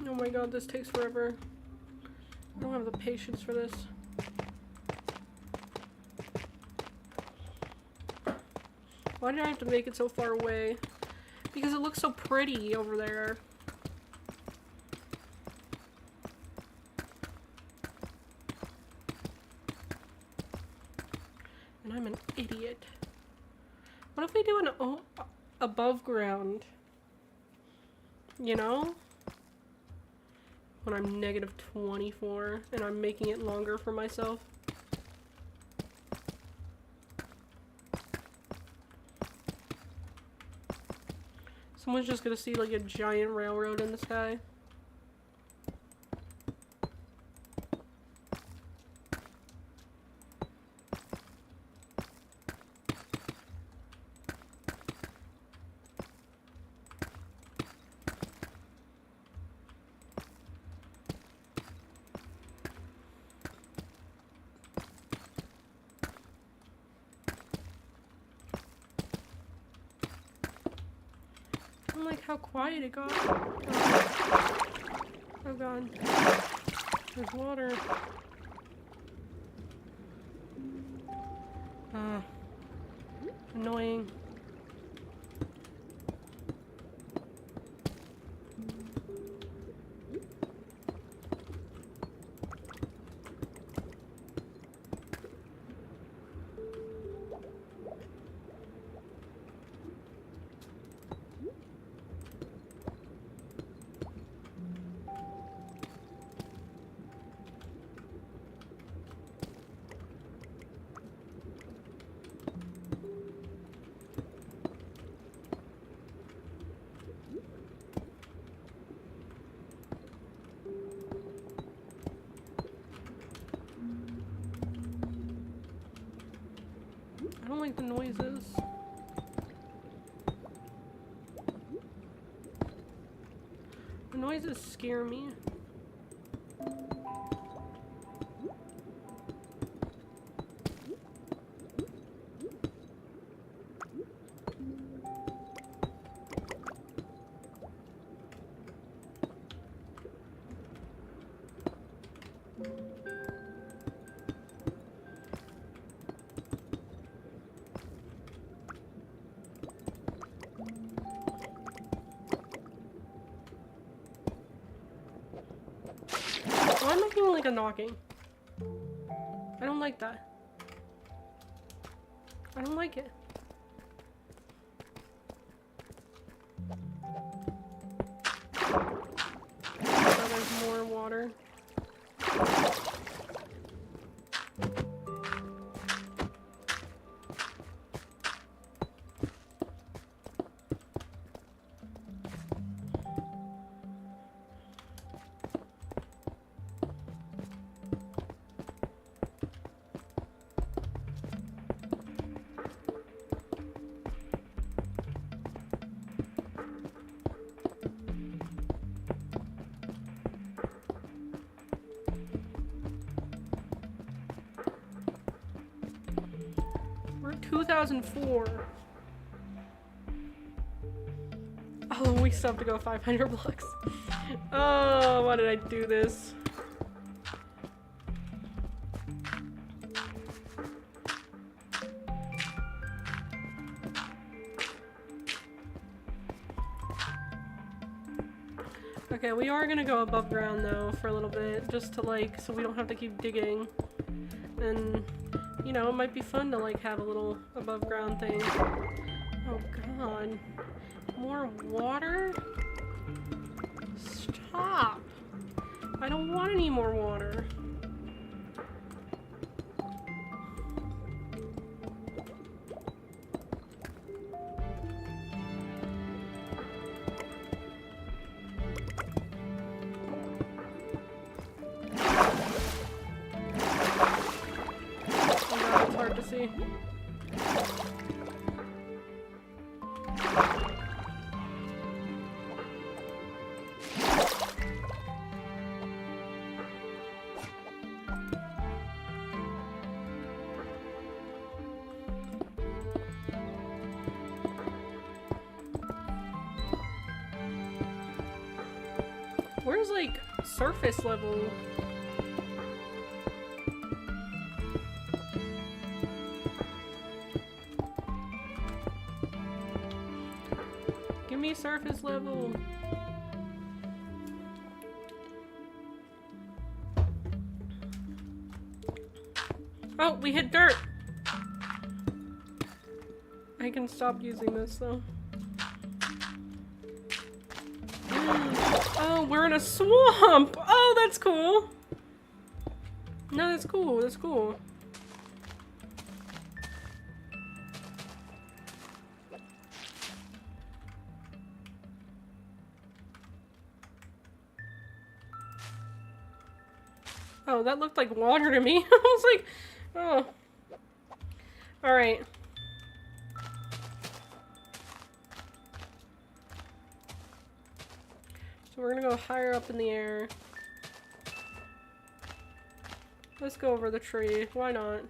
Oh my god, this takes forever. I don't have the patience for this. Why did I have to make it so far away? Because it looks so pretty over there. And I'm an idiot. What if we do an above ground? You know? When I'm negative 24 and I'm making it longer for myself. Someone's just gonna see like a giant railroad in the sky. I don't like how quiet it got. Oh god. There's water. Annoying. I don't like the noises. The noises scare me. Why am I feeling like a knocking? I don't like that. I don't like it. Oh, there's more water. We're at 2004. Oh, we still have to go 500 blocks. Oh, why did I do this? Okay, we are gonna go above ground though for a little bit, just to like, so we don't have to keep digging. And, you know, it might be fun to like have a little above ground thing. Oh god. More water? Stop! I don't want any more water. Oh god, it's hard to see. Where's like surface level? me surface level. Oh, we hit dirt. I can stop using this though. Oh, we're in a swamp. Oh, that's cool. No, that's cool. That's cool. Oh, that looked like water to me. I was like, oh. Alright. So we're gonna go higher up in the air. Let's go over the tree. Why not?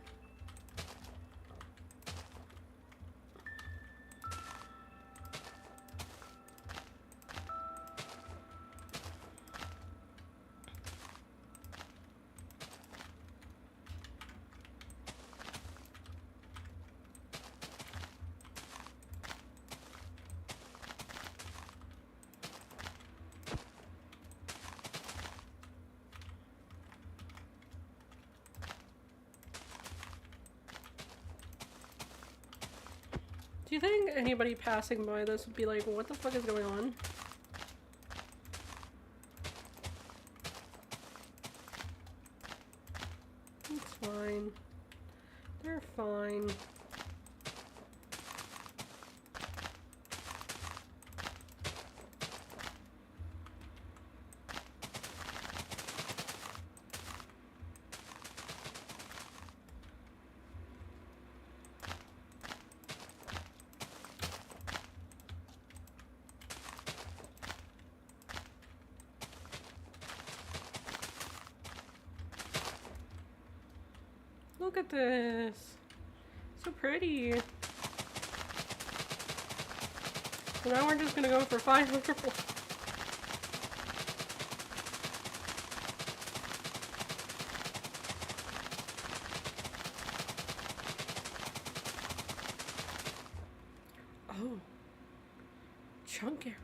Do you think anybody passing by this would be like, what the fuck is going on? It's fine. They're fine. Look at this. So pretty. So now we're just gonna go for 500. Oh. Chunk error.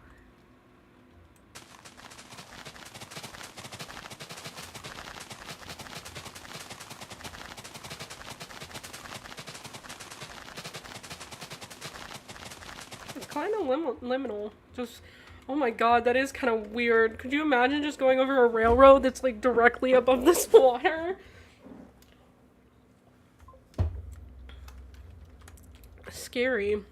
Kind of liminal. Just, oh my god, that is kind of weird. Could you imagine just going over a railroad that's like directly above this water? Scary.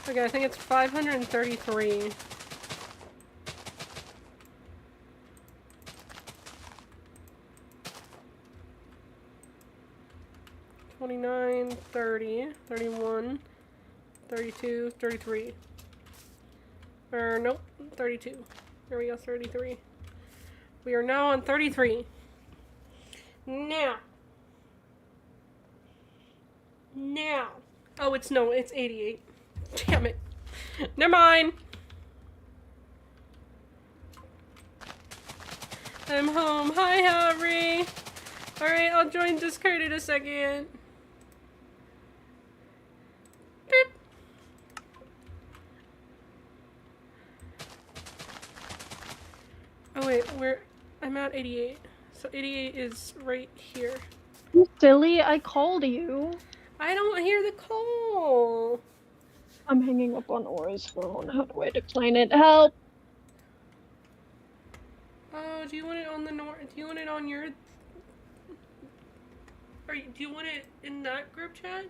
Okay, I think it's 533. 29, 30, 31, 32, 33. Or, nope, 32. There we go, 33. We are now on 33. Now. Oh, it's 88. Damn it. Never mind. I'm home. Hi, Harry. Alright, I'll join Discord in a second. Beep. Oh wait, I'm at 88. So 88 is right here. You silly, I called you. I don't hear the call. I'm hanging up on Aura's phone. How do I decline it? Help! Oh, do you want it on the do you want it on your... do you want it in that group chat?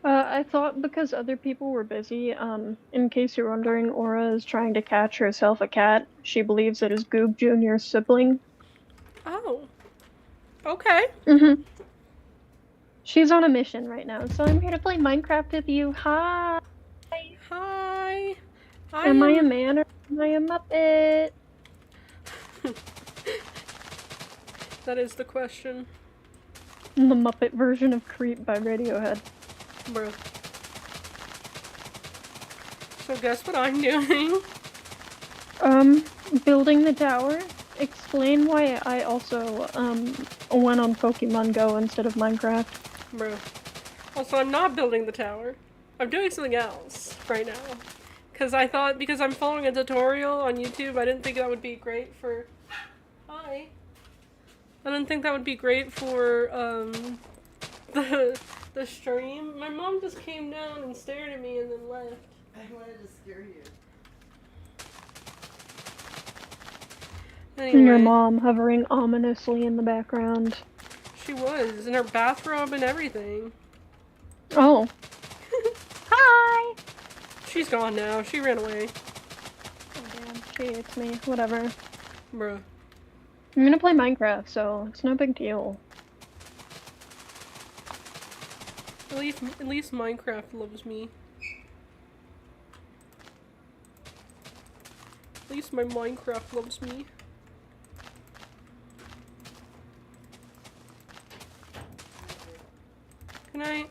I thought because other people were busy, in case you're wondering, Aura is trying to catch herself a cat. She believes it is Goob Jr.'s sibling. Oh. Okay. Mm-hmm. She's on a mission right now, so I'm here to play Minecraft with you. Hi! Hi! Am I a man or am I a muppet? That is the question. The Muppet version of Creep by Radiohead. Bro. So guess what I'm doing? Building the tower. Explain why I also went on Pokemon Go instead of Minecraft. Bro. Also, I'm not building the tower. I'm doing something else right now. Because I'm following a tutorial on YouTube, I didn't think that would be great for... Hi. I didn't think that would be great for, the stream. My mom just came down and stared at me and then left. I wanted to scare you. Anyway, Your mom hovering ominously in the background. she was in her bathrobe and everything. Oh. Hi! She's gone now. She ran away. Oh, damn. She hates me. Whatever. Bruh. I'm gonna play Minecraft, so it's no big deal. At least Minecraft loves me. At least my Minecraft loves me. Good night.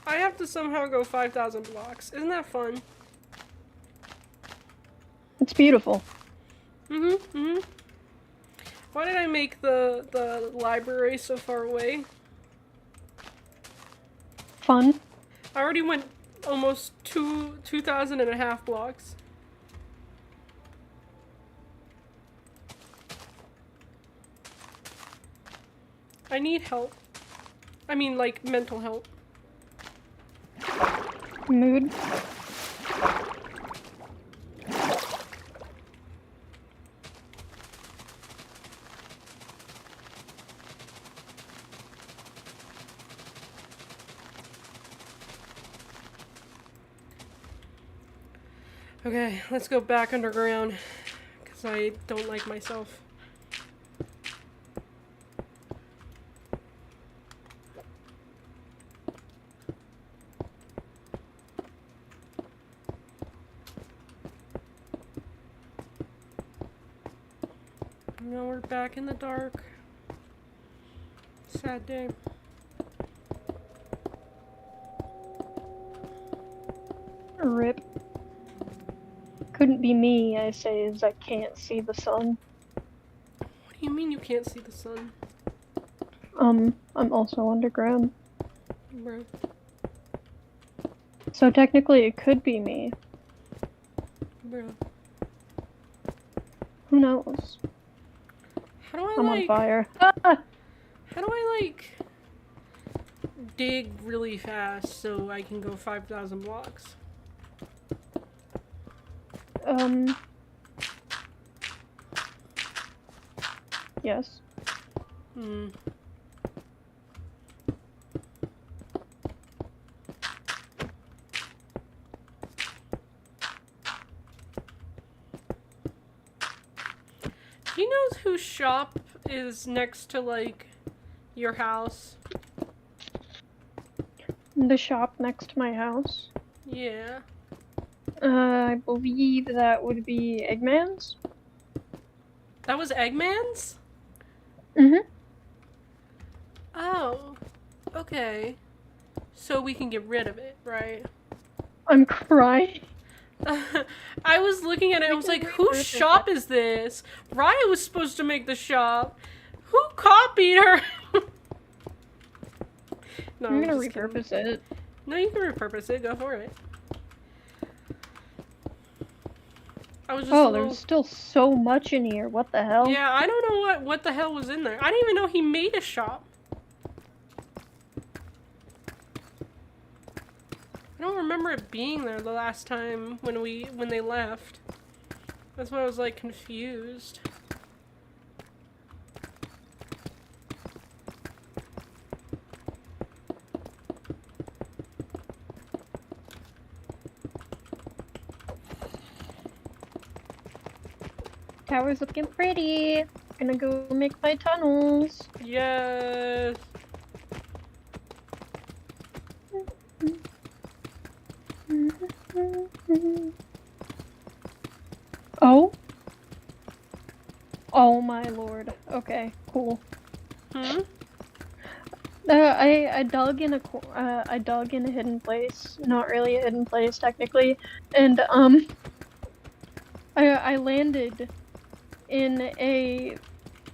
I have to somehow go 5,000 blocks. Isn't that fun? It's beautiful. Why did I make the library so far away? Fun. I already went almost 2,000 and a half blocks. I need help. I mean, like, mental help. Mood. Okay, let's go back underground, because I don't like myself. Now we're back in the dark. Sad day. Rip. Couldn't be me, I say, as I can't see the sun. What do you mean you can't see the sun? I'm also underground. Bro. So technically it could be me. Bro. Who knows? How do I I'm like... on fire. Ah! How do I, like... dig really fast so I can go 5,000 blocks? Yes. Hmm. Do you know whose shop is next to, like, your house? The shop next to my house. Yeah. I believe that would be Eggman's. That was Eggman's? Mm-hmm. Oh. Okay. So we can get rid of it, right? I'm crying. I was looking at it, I was like, whose shop is this? Raya was supposed to make the shop. Who copied her? No, I'm gonna just kidding. repurpose it. No, you can repurpose it. Go for it. I was just Oh, there's still so much in here. What the hell? Yeah, I don't know what the hell was in there. I didn't even know he made a shop. I don't remember it being there the last time when they left. That's why I was like confused. Tower's looking pretty. Gonna go make my tunnels. Yes. Oh? Oh my lord. Okay, cool. Hmm? I dug in I dug in a hidden place, not really a hidden place technically, and I landed in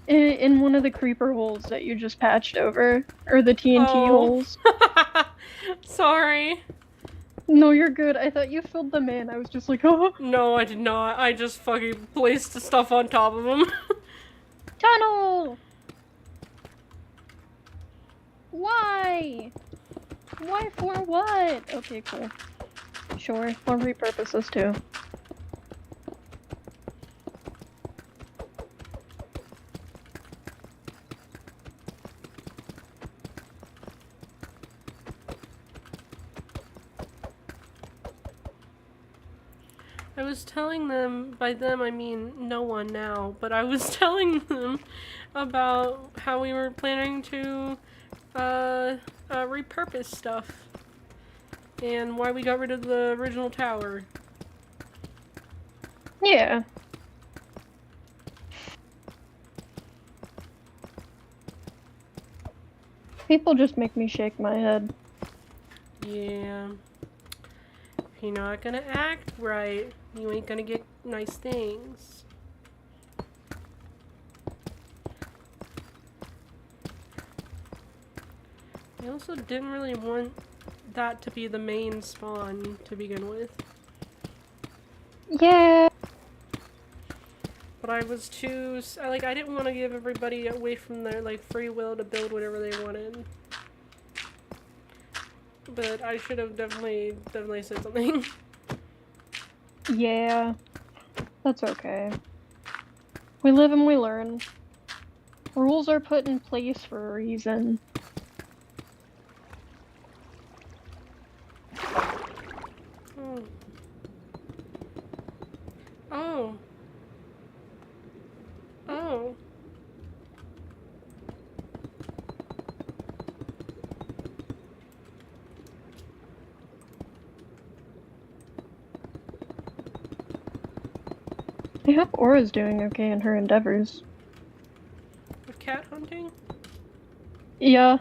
in one of the creeper holes that you just patched over, or the TNT Oh. holes. Sorry. No, you're good. I thought you filled them in. I was just like, oh, No, I did not. I just fucking placed the stuff on top of them. tunnel. Why? Why for what? Okay, cool. Sure, I'll repurpose this too. I was telling them, by them I mean no one now, but I was telling them about how we were planning to repurpose stuff and why we got rid of the original tower. Yeah. People just make me shake my head. Yeah. If you're not gonna act right, you ain't gonna get nice things. I also didn't really want that to be the main spawn to begin with. Yeah. But I was too, I didn't want to give everybody away from their, like, free will to build whatever they wanted. But I should have definitely said something. Yeah. That's okay. We live and we learn. Rules are put in place for a reason. Oh. Oh. Oh. I hope Aura's doing okay in her endeavors. With cat hunting? Yeah.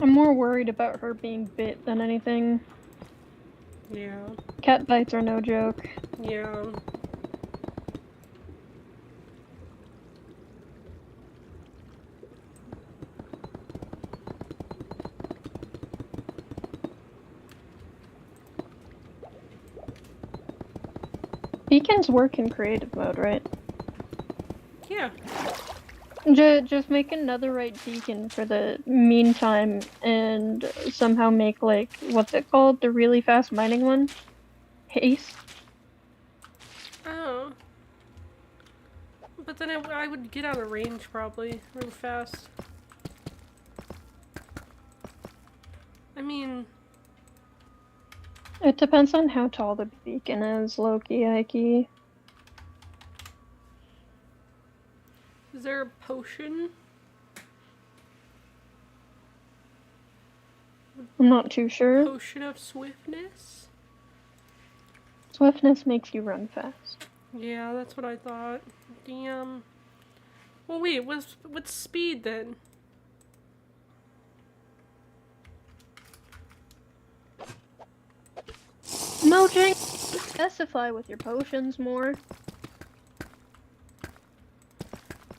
I'm more worried about her being bit than anything. Yeah. Cat bites are no joke. Yeah. Beacons work in creative mode, right? Yeah. Just make another right beacon for the meantime and somehow make, like, what's it called? The really fast mining one? Haste? Oh. But then I would get out of range probably real fast. I mean, It depends on how tall the beacon is, low-key, high-key. is there a potion? I'm not too sure. Potion of swiftness? Swiftness makes you run fast. Yeah, that's what I thought. Damn. Well, wait, what's speed then? Mojang, specify with your potions more.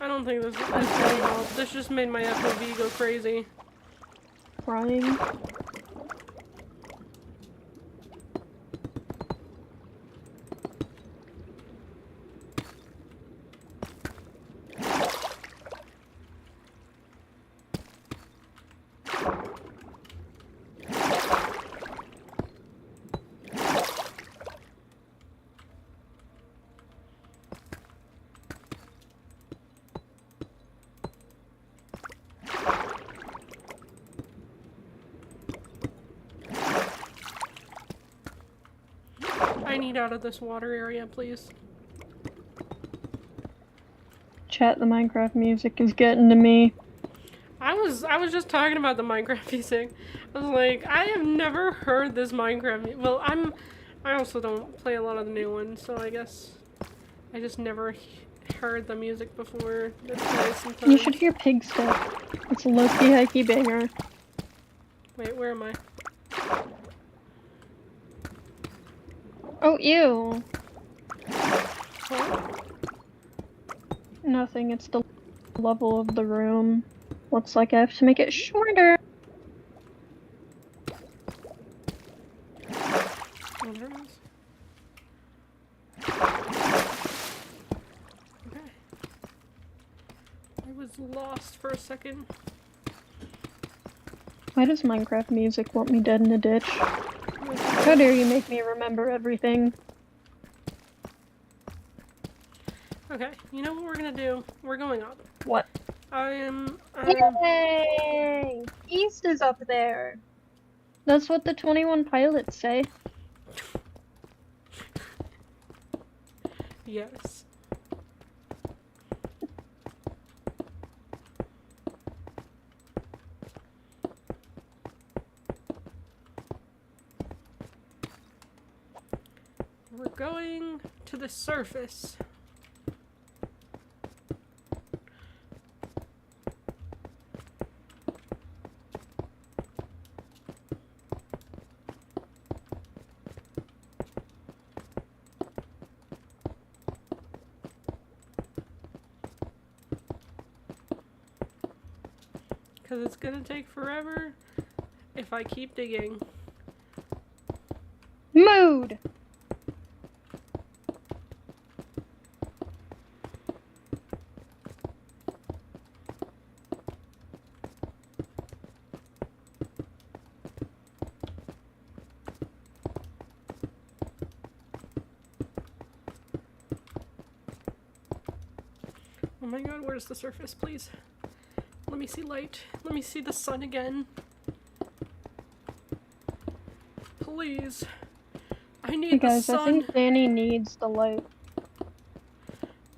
I don't think this really helped. This just made my FOV go crazy. Crying. I need out of this water area, please. Chat, the Minecraft music is getting to me. I was just talking about the Minecraft music. I was like, I have never heard this Minecraft I also don't play a lot of the new ones, so I guess I just never heard the music before. It's nice sometimes. You should hear Pig Step. It's a low-key hikey banger. Wait, where am I? Oh, ew. What? Nothing, it's the level of the room. Looks like I have to make it shorter. Oh, there it is. Okay. I was lost for a second. Why does Minecraft music want me dead in a ditch? How dare you make me remember everything? Okay, you know what we're gonna do? We're going up. What? I am. Yay! East is up there! That's what the 21 pilots say. Yes. We're going to the surface. Because it's gonna take forever if I keep digging. Mood! Oh my god, where's the surface, please? Let me see light. Let me see the sun again. Please. I need Hey the guys, I sun. think Danny needs the light.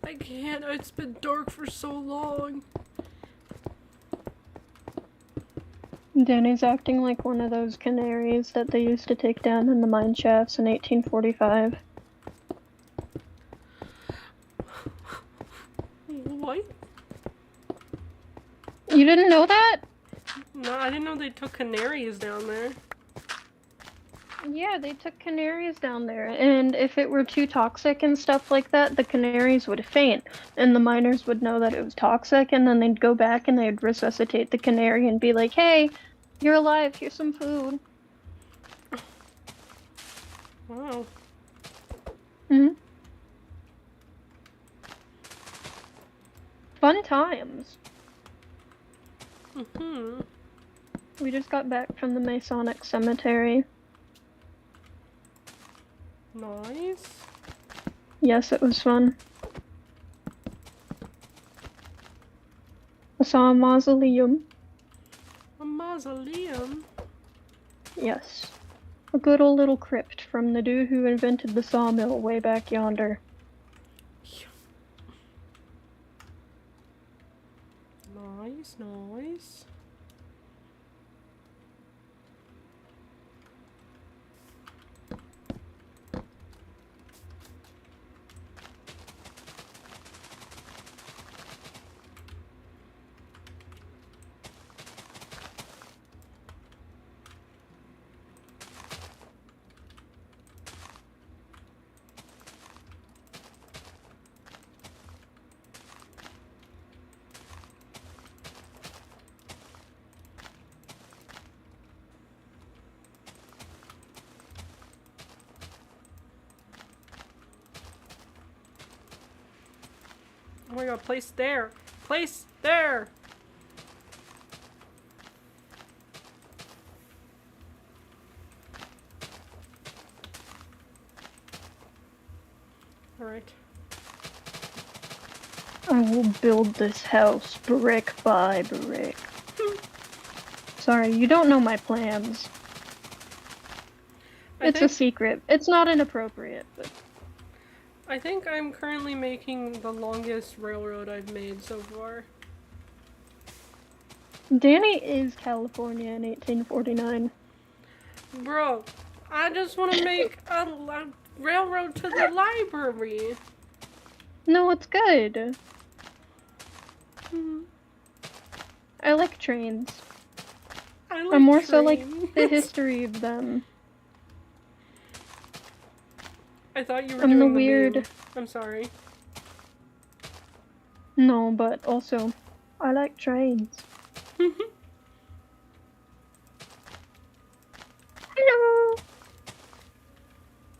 I can't. It's been dark for so long. Danny's acting like one of those canaries that they used to take down in the mine shafts in 1845. What? You didn't know that? No, I didn't know they took canaries down there. Yeah, they took canaries down there, and if it were too toxic and stuff like that, the canaries would faint, and the miners would know that it was toxic, and then they'd go back and they'd resuscitate the canary and be like, hey, you're alive, here's some food. Wow. Hmm. Fun times. Mm-hmm. We just got back from the Masonic Cemetery. Nice. Yes, it was fun. I saw a mausoleum. A mausoleum? Yes. A good old little crypt from the dude who invented the sawmill way back yonder. Nice, nice. Oh my god, place there! Place there! Alright. I will build this house brick by brick. Sorry, you don't know my plans. It's a secret. It's not inappropriate, but... I think I'm currently making the longest railroad I've made so far. Danny is California in 1849. Bro, I just want to make a railroad to the library. No, it's good. Mhm. I like trains. I I'm like more so like the trains. history of them. I thought you were I'm the doing the weird. meme. I'm sorry. No, but also, I like trains. Hello!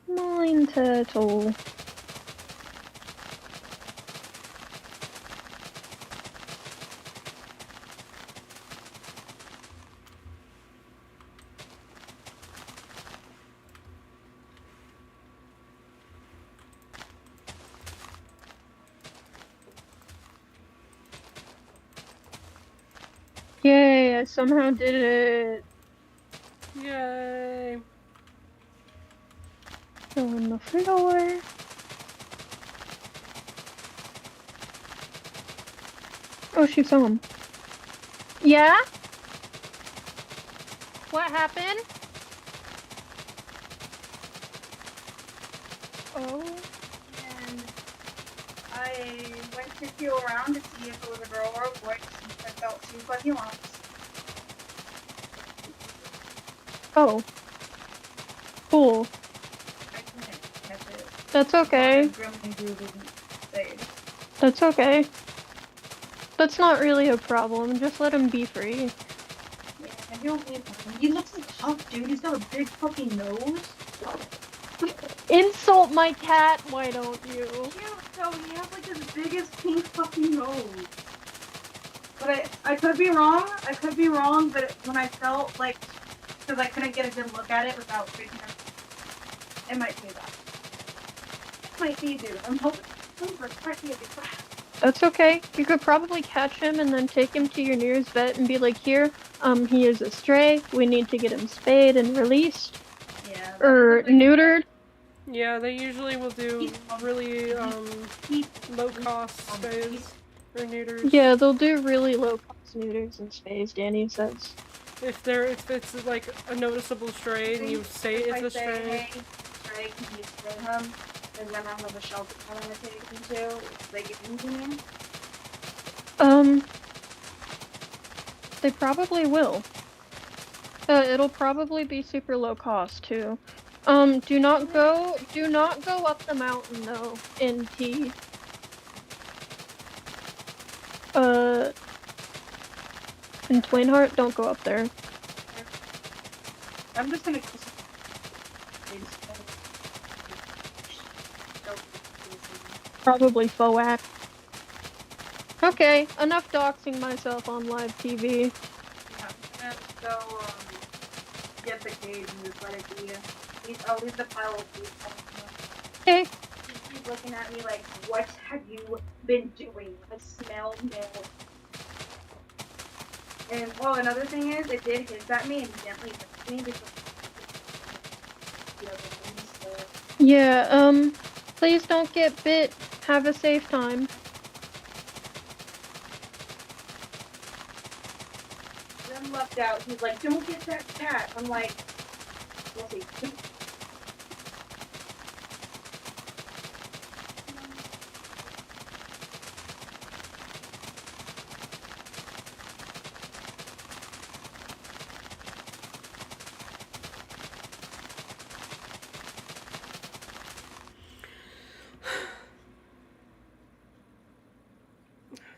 Mine turtle. Yay, I somehow did it. Yay. Go on the floor. Oh, she saw him. Yeah? What happened? Oh. And I went to feel around to see if it was a girl or a boy to see if I felt two fuzzy lumps. Oh. Cool. I couldn't catch it. That's okay. Gremlin Groove isn't safe. That's okay. That's not really a problem. Just let him be free. Yeah, and he'll be fine. He looks like tough, dude. He's got a big fucking nose. Insult my cat, why don't you? Cute, though. He has like his biggest pink fucking nose. But I could be wrong. I could be wrong, but when I felt like, because I couldn't get a good look at it without freaking out, it might be that. It might be, dude. I'm hoping for a crap. That's okay. You could probably catch him and then take him to your nearest vet and be like, here, he is a stray. We need to get him spayed and released. Yeah. Or neutered. Yeah, they usually will do really low cost stays or neuters. Yeah, they'll do really low cost neuters and spays, Danny says. If it's like a noticeable stray and you say if it's I a say, stray. hey, stray, can you spray him? And then I have a shelter I want to take him to. If they get into me. They probably will. It'll probably be super low cost too. Do not go up the mountain though, in T. In Twainhart, don't go up there. I'm just gonna. Probably FOAC. Okay, enough doxing myself on live TV. Yeah, I'm gonna go get the cage and just let it be. I'll leave the pile of food. Okay. He's looking at me like, what have you been doing? I smell milk. And oh, another thing is, it did hiss at me and gently hit me because. Yeah, please don't get bit. Have a safe time. Then left out, he's like, don't get that cat. I'm like, we'll see.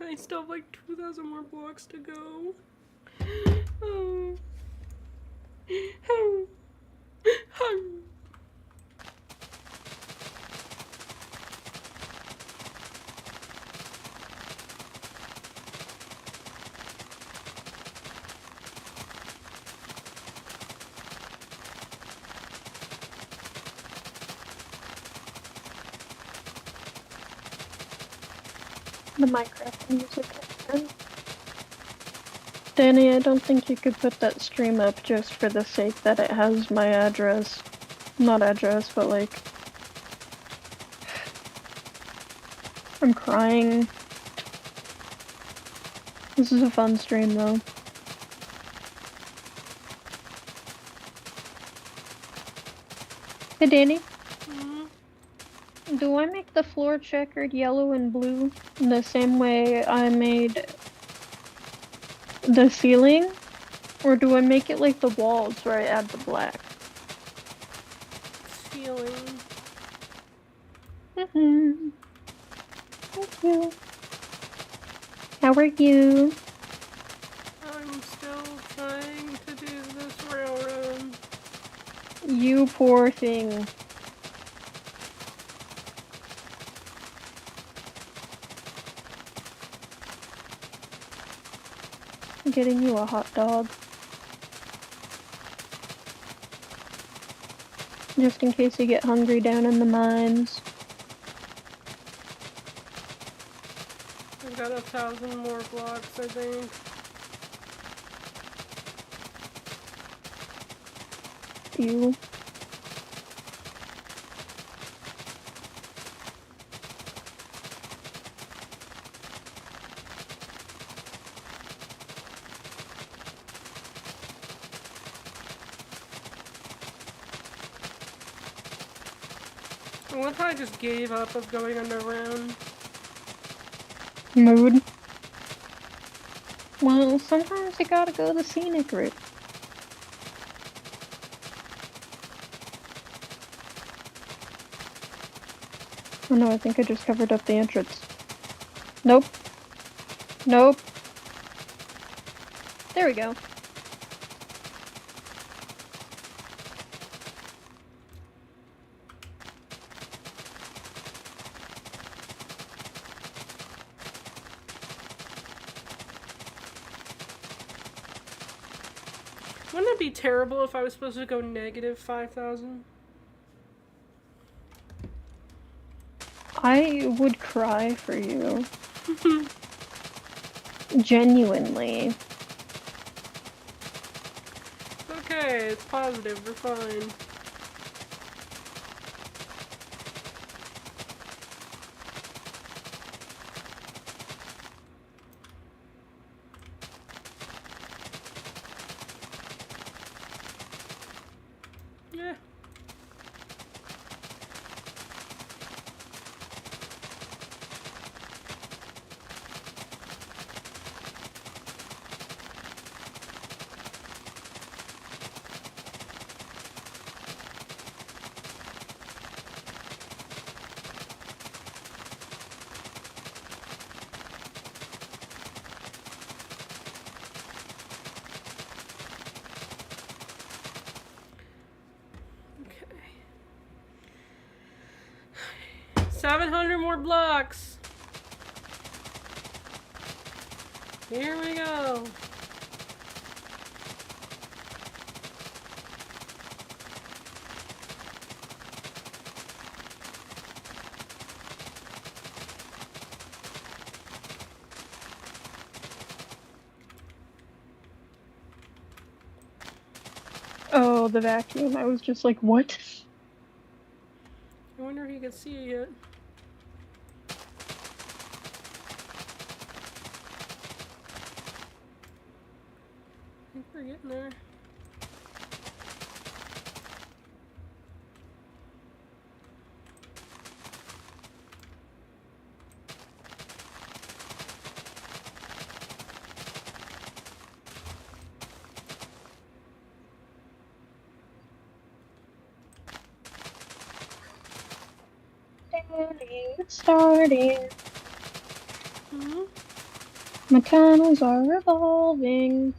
I still have like 2,000 more blocks to go. Oh. Oh. Oh. The Minecraft music again. Danny, I don't think you could put that stream up just for the sake that it has my address. Not address, but like... I'm crying. This is a fun stream though. Hey Danny. Mm. Do I make the floor checkered yellow and blue the same way I made the ceiling? Or do I make it like the walls where I add the black? Ceiling. Mm-hmm. Thank you. How are you? I'm still trying to do this railroad. You poor thing. I'm getting you a hot dog. Just in case you get hungry down in the mines. I've got 1,000 more blocks, I think. You. What if I just gave up of going underground? Mood. Well, sometimes you gotta go the scenic route. Oh no, I think I just covered up the entrance. Nope. Nope. There we go. Wouldn't it be terrible if I was supposed to go negative 5,000? I would cry for you. Genuinely. Okay, it's positive, we're fine. Yeah. Okay. 700 more blocks. Here we go. Oh, the vacuum. I was just like, what? I wonder if he can see it yet. I think we're getting there. Starting. Hmm? My tunnels are revolving.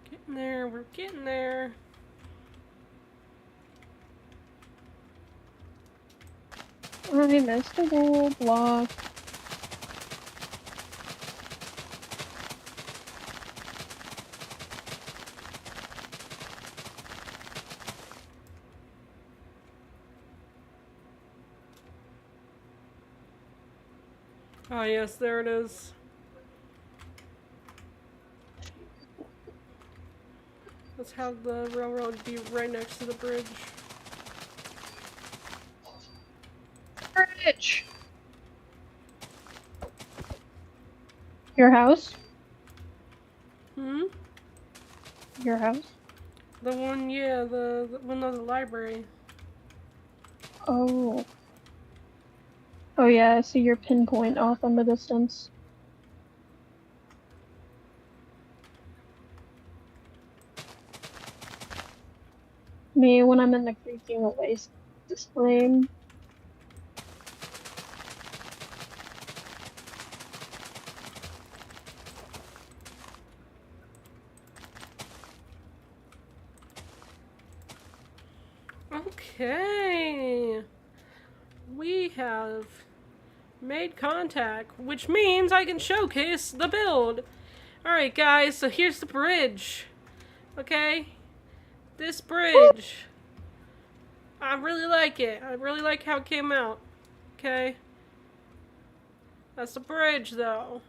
Getting there, we're getting there. I missed a whole block. Ah, yes, there it is. Let's have the railroad be right next to the bridge. Bridge. Your house? Hmm? Your house? The one, yeah, the one of the library. Oh. Oh yeah, I see your pinpoint off in the distance. Me when I'm in the creaking oasis flame. Okay. We have made contact, which means I can showcase the build. Alright, guys, so here's the bridge. Okay? This bridge. I really like it. I really like how it came out. Okay? That's the bridge, though.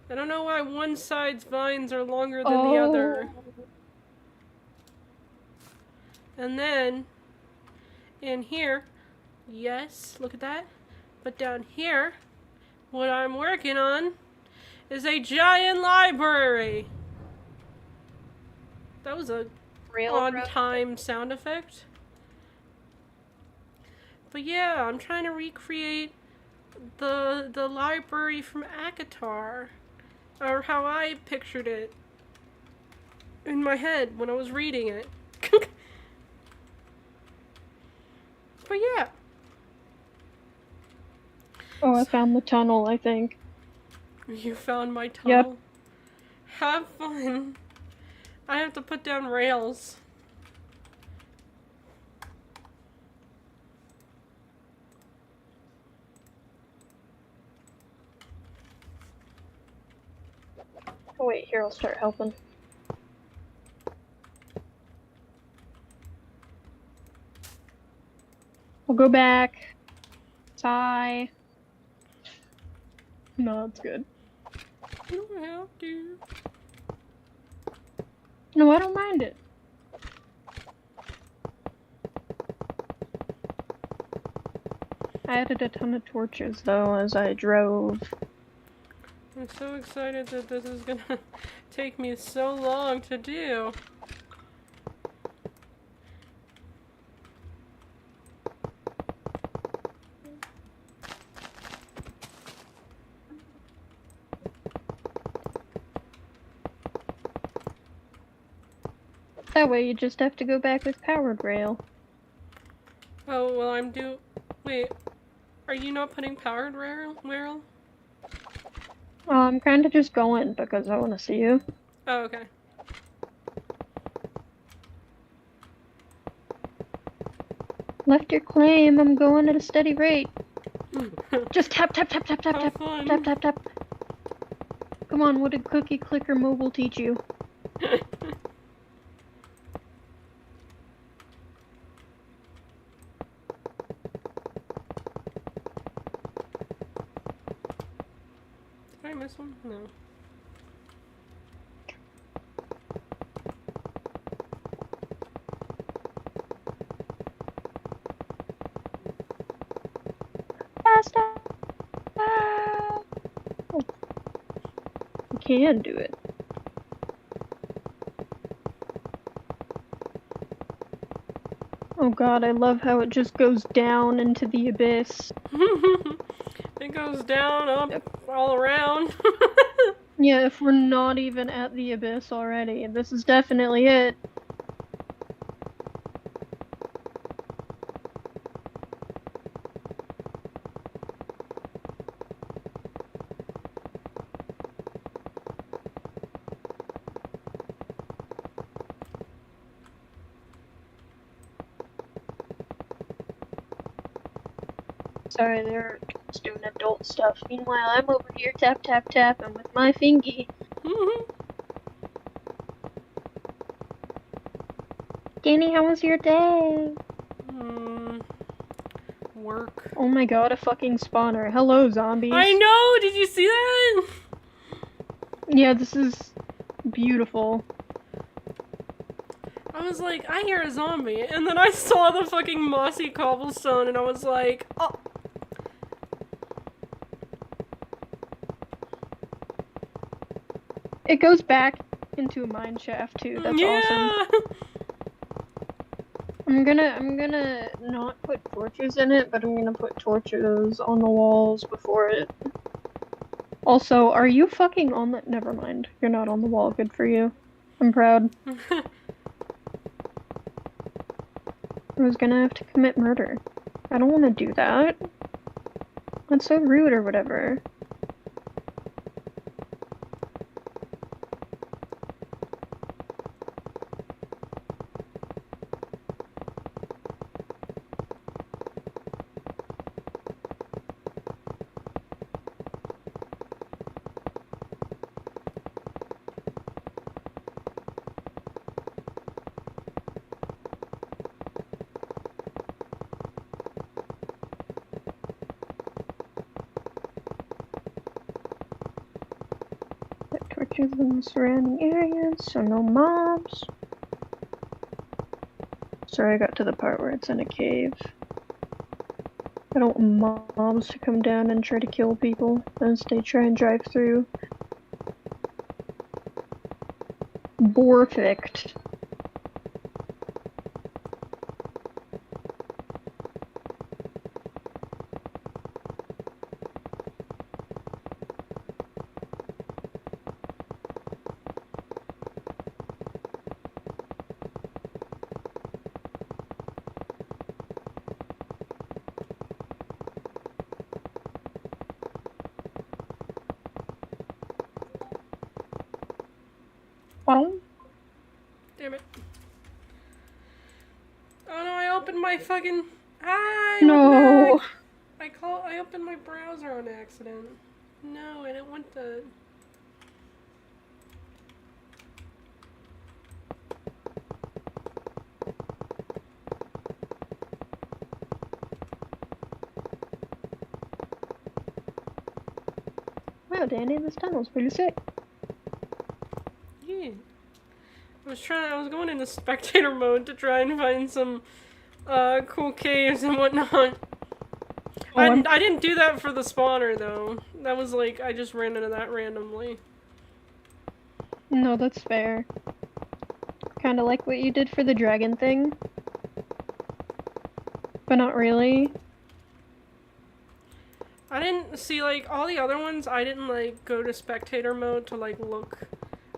I don't know why one side's vines are longer than the other. And then, in here, yes, look at that. But down here, what I'm working on is a giant library. That was a on-time sound effect. But yeah, I'm trying to recreate the library from Akatar, or how I pictured it in my head when I was reading it. But yeah. Oh, I found the tunnel, I think. You found my tunnel? Yep. Have fun. I have to put down rails. Oh wait, here, I'll start helping. I'll go back. Sigh. No, that's good. You don't have to. No, I don't mind it. I added a ton of torches, though, as I drove. I'm so excited that this is gonna take me so long to do. That way you just have to go back with powered rail. Oh, well, wait, are you not putting powered rail? I'm kinda just going because I wanna see you. Oh, okay. Left your claim, I'm going at a steady rate. Just tap, tap, tap, tap, tap, Have tap, fun. tap, tap, tap. Come on, what did Cookie Clicker Mobile teach you? Did I miss one? No. Faster! Oh. You can do it. Oh god, I love how it just goes down into the abyss. It goes down, up, all around. Yeah, if we're not even at the abyss already, this is definitely it. Sorry, they're just doing adult stuff. Meanwhile, I'm over here tap tap tapping with my fingy. Danny, how was your day? Work. Oh my god, a fucking spawner. Hello, zombies. I know! Did you see that? Yeah, this is beautiful. I was like, I hear a zombie, and then I saw the fucking mossy cobblestone, and I was like, oh. It goes back into a mine shaft too. That's awesome. I'm gonna not put torches in it, but I'm gonna put torches on the walls before it. Also, are you fucking on the— never mind. You're not on the wall. Good for you. I'm proud. I was gonna have to commit murder. I don't wanna do that. That's so rude or whatever. Put torches in the surrounding areas so no mobs. Sorry, I got to the part where it's in a cave. I don't want mobs to come down and try to kill people as they try and drive through. Perfect. Well, Damn it. Oh no, I opened my fucking... no. I opened my browser on accident. No, I didn't want that. Wow, Danny, this tunnel's pretty sick. Yeah. I was going into spectator mode to try and find some cool caves and whatnot. I didn't do that for the spawner though. That was like, I just ran into that randomly. No, that's fair. Kinda like what you did for the dragon thing. But not really. I didn't see, like, all the other ones, I didn't, like, go to spectator mode to, like, look.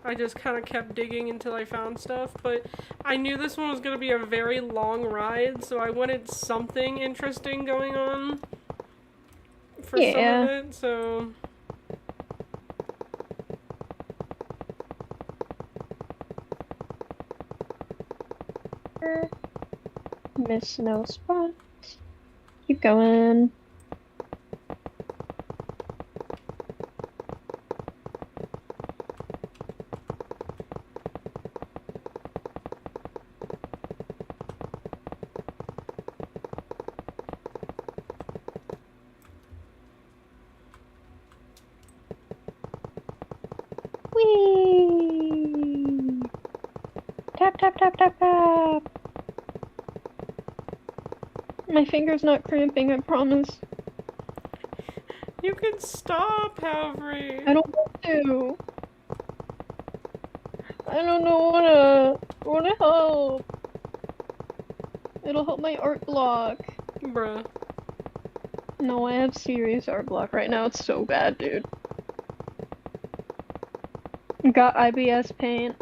I just kind of kept digging until I found stuff, but I knew this one was going to be a very long ride, so I wanted something interesting going on for some of it, so... Miss no spots. Keep going. Whee! Tap, tap, tap, tap, tap. My finger's not cramping, I promise. You can stop, Havry! I don't want to. I don't know wanna help. It'll help my art block. Bruh. No, I have serious art block right now. It's so bad, dude. Got IBS paint,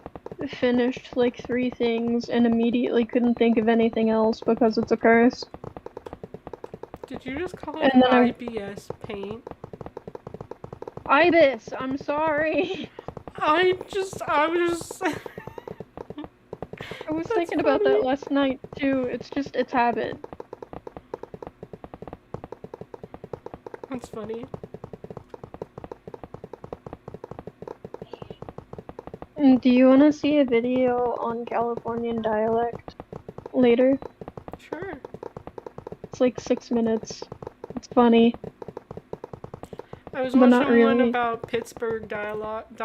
finished like 3 things, and immediately couldn't think of anything else because it's a curse. Did you just call it And then IBS paint? IBIS, I'm sorry. I was I was thinking about that last night too. It's habit. That's funny. Do you want to see a video on Californian dialect later? Sure. It's like 6 minutes. It's funny. I was But not watching one really. about Pittsburgh dialect. in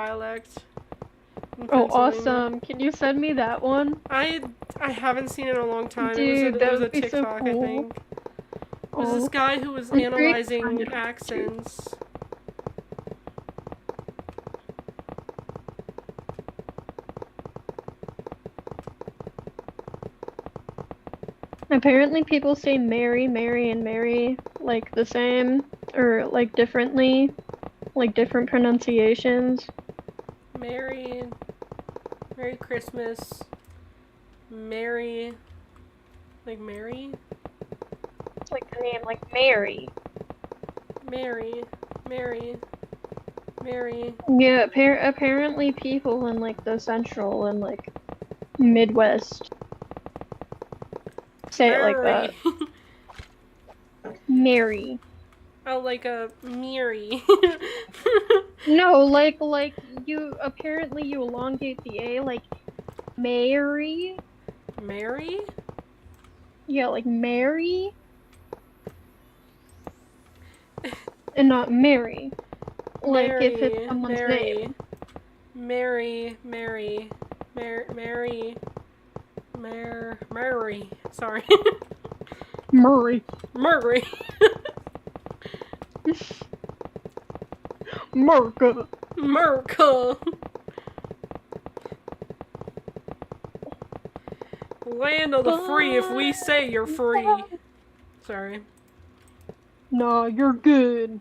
Oh, Pennsylvania. awesome. Can you send me that one? I haven't seen it in a long time. Dude, it that was a would be so TikTok, I cool. think. It was this Oh. guy who was I'm very analyzing excited. accents. Apparently people say Mary, Mary, and Mary like the same, or like differently, like different pronunciations. Merry Christmas. Mary. Like Mary? It's like the name, like Mary. Mary. Yeah, apparently people in like the central and like Midwest say it like that. Mary. Oh, like a Mary. No, like you apparently you elongate the A like Mary. Mary? Yeah, like Mary. And not Mary. Like if it's someone's name. Mary. Sorry. Murray. Murray. Merca. Merca. Land of the free if we say you're free. Sorry. Nah, you're good.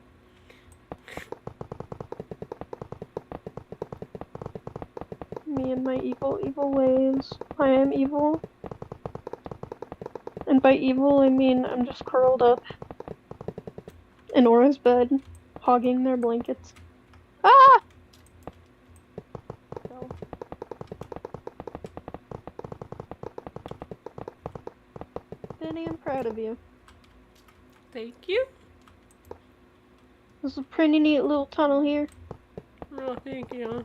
Me and my evil ways. I am evil. And by evil, I mean I'm just curled up in Aura's bed, hogging their blankets. Ah! No. Benny, I'm proud of you. Thank you. There's a pretty neat little tunnel here. Oh, thank you.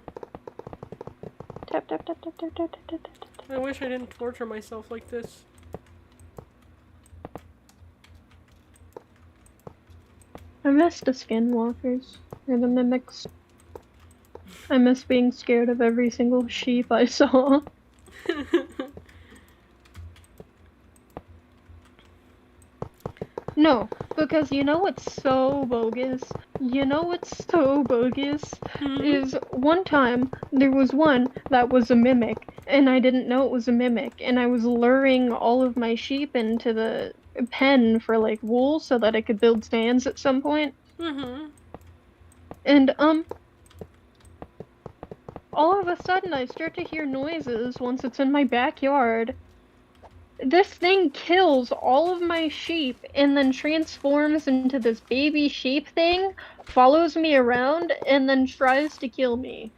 Tap, tap, tap, tap, tap, tap, tap, tap, tap. I wish I didn't torture myself like this. I miss the skinwalkers, or the mimics. I miss being scared of every single sheep I saw. No, because you know what's so bogus? Is one time there was one that was a mimic, and I didn't know it was a mimic, and I was luring all of my sheep into the pen for like wool so that I could build stands at some point. And all of a sudden I start to hear noises once it's in my backyard. This thing kills all of my sheep and then transforms into this baby sheep thing, follows me around, and then tries to kill me.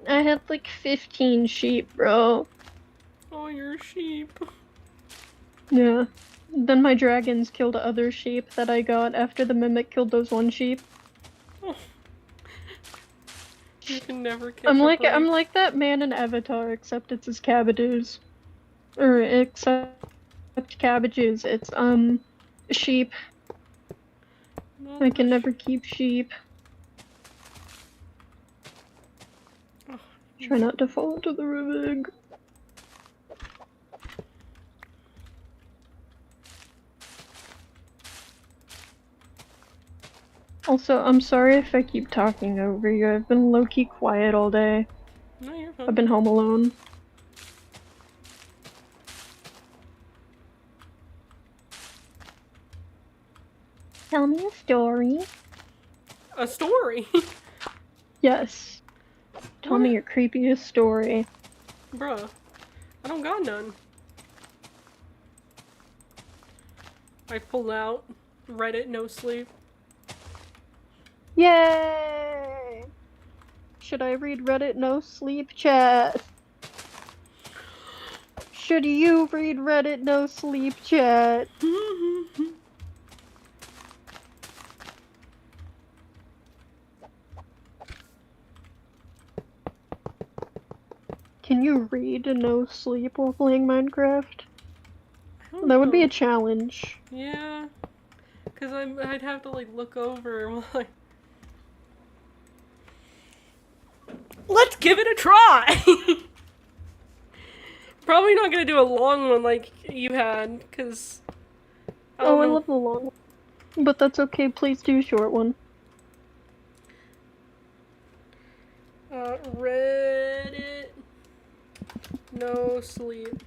I had like 15 sheep, bro. Oh, your sheep. Yeah. Then my dragons killed other sheep that I got after the mimic killed those one sheep. Oh. You can never catch I'm a break. like that man in Avatar, except it's his cabbages. Or except cabbages, it's sheep. Not I can the never keep sheep. Oh, Try not to fall into the river. Also, I'm sorry if I keep talking over you. I've been low-key quiet all day. No, you're fine. I've been home alone. Tell me a story. A story? Yes. Tell me your creepiest story. Bruh. I don't got none. I pulled out Reddit no sleep. Yay! Should I read Reddit no sleep chat? Should you read Reddit no sleep chat? Can you read no sleep while playing Minecraft? That would be a challenge. Yeah. Cause I'd have to like look over while I... Let's give it a try! Probably not gonna do a long one like you had, cause... I love the long one. But that's okay, please do a short one. Reddit. No sleep.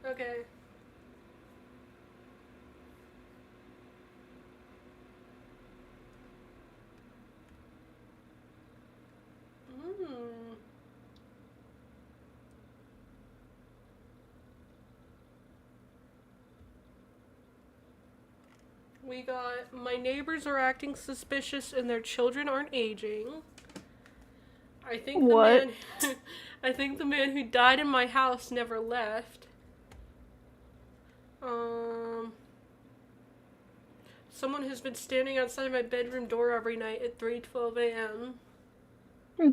Okay. Mm. We got, my neighbors are acting suspicious and their children aren't aging. I think the What? man I think the man who died in my house never left. Someone has been standing outside my bedroom door every night at 3:12 a.m.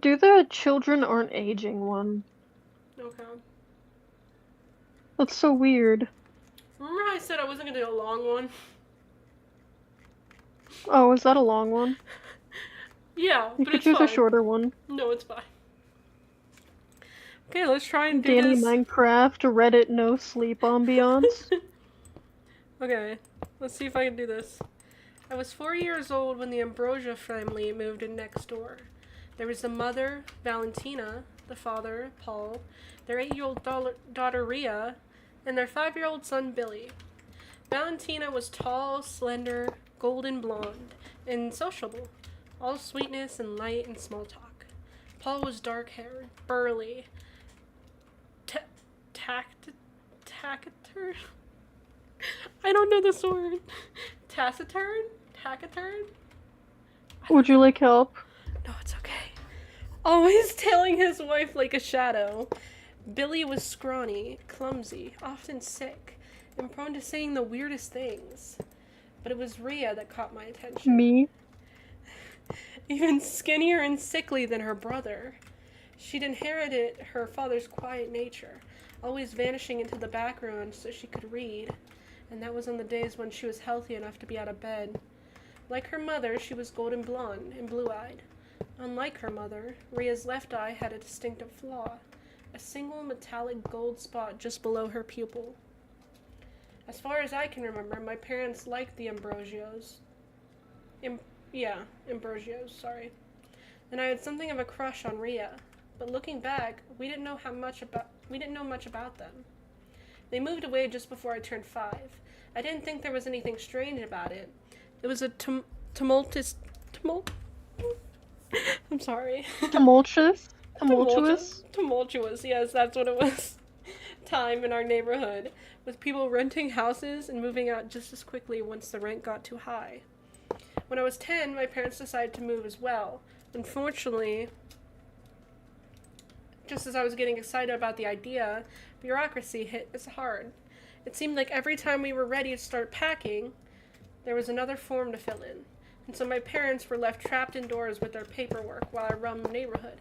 Do the children aren't aging one. Okay. That's so weird. Remember how I said I wasn't gonna do a long one? Oh, is that a long one? Yeah, You but could it's choose fine. a shorter one. No, it's fine. Okay, let's try and do Danny this. Minecraft, Reddit no sleep ambiance. Okay, let's see if I can do this. I was 4 years old when the Ambrosia family moved in next door. There was the mother, Valentina, the father, Paul, their 8-year-old daughter, Rhea, and their 5-year-old son, Billy. Valentina was tall, slender, golden blonde, and sociable, all sweetness and light and small talk. Paul was dark-haired, burly, taciturn? I don't know this word. Taciturn? Taciturn? Would you like help? No, it's okay. Always tailing his wife like a shadow. Billy was scrawny, clumsy, often sick, and prone to saying the weirdest things. But it was Rhea that caught my attention. Me? Even skinnier and sickly than her brother. She'd inherited her father's quiet nature, always vanishing into the background so she could read. And that was on the days when she was healthy enough to be out of bed. Like her mother, she was golden blonde and blue-eyed. Unlike her mother, Rhea's left eye had a distinctive flaw, a single metallic gold spot just below her pupil. As far as I can remember, my parents liked the Ambrosios. Ambrosios, sorry. And I had something of a crush on Rhea, but looking back, we didn't know much about them. They moved away just before I turned 5. I didn't think there was anything strange about it. It was a tumultuous. I'm sorry. Tumultuous? Tumultuous? Tumultuous, yes, that's what it was. Time in our neighborhood, with people renting houses and moving out just as quickly once the rent got too high. When I was 10, my parents decided to move as well. Unfortunately, just as I was getting excited about the idea, bureaucracy hit us hard. It seemed like every time we were ready to start packing, there was another form to fill in. And so my parents were left trapped indoors with their paperwork while I roamed the neighborhood,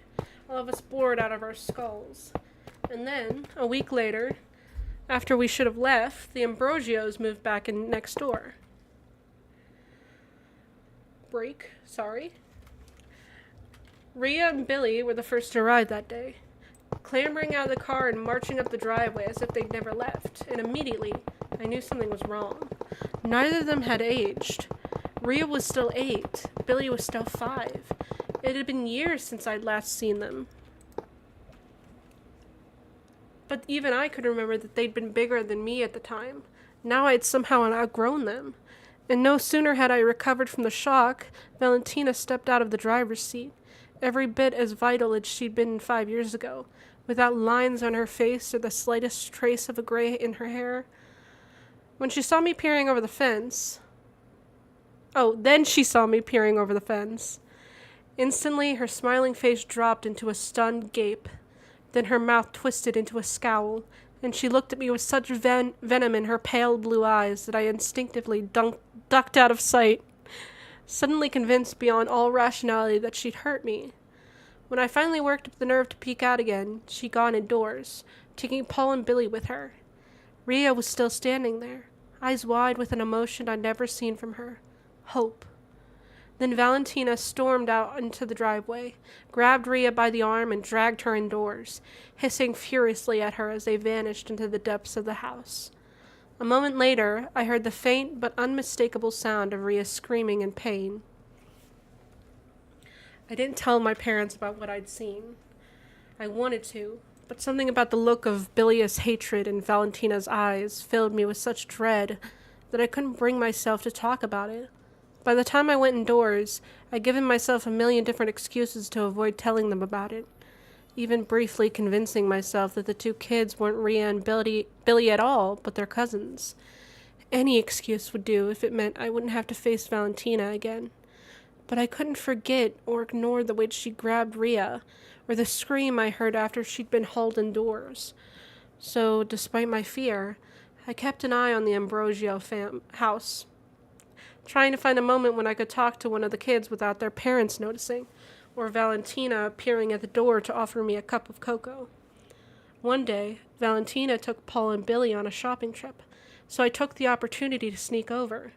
all of us bored out of our skulls. And then, a week later, after we should have left, the Ambrosios moved back in next door. Rhea and Billy were the first to arrive that day, clambering out of the car and marching up the driveway as if they'd never left, and immediately I knew something was wrong. Neither of them had aged. Rhea was still 8, Billy was still 5. It had been years since I'd last seen them. But even I could remember that they'd been bigger than me at the time. Now I'd somehow outgrown them. And no sooner had I recovered from the shock, Valentina stepped out of the driver's seat, every bit as vital as she'd been 5 years ago, without lines on her face or the slightest trace of a gray in her hair. When she saw me peering over the fence... then she saw me peering over the fence. Instantly, her smiling face dropped into a stunned gape. Then her mouth twisted into a scowl, and she looked at me with such venom in her pale blue eyes that I instinctively ducked out of sight, suddenly convinced beyond all rationality that she'd hurt me. When I finally worked up the nerve to peek out again, she'd gone indoors, taking Paul and Billy with her. Rhea was still standing there, eyes wide with an emotion I'd never seen from her. Hope. Then Valentina stormed out into the driveway, grabbed Rhea by the arm, and dragged her indoors, hissing furiously at her as they vanished into the depths of the house. A moment later, I heard the faint but unmistakable sound of Rhea screaming in pain. I didn't tell my parents about what I'd seen. I wanted to, but something about the look of bilious hatred in Valentina's eyes filled me with such dread that I couldn't bring myself to talk about it. By the time I went indoors, I'd given myself a million different excuses to avoid telling them about it, even briefly convincing myself that the two kids weren't Rhea and Billy at all, but their cousins. Any excuse would do if it meant I wouldn't have to face Valentina again. But I couldn't forget or ignore the way she grabbed Rhea, or the scream I heard after she'd been hauled indoors. So, despite my fear, I kept an eye on the Ambrosio house, trying to find a moment when I could talk to one of the kids without their parents noticing, or Valentina appearing at the door to offer me a cup of cocoa. One day, Valentina took Paul and Billy on a shopping trip, so I took the opportunity to sneak over,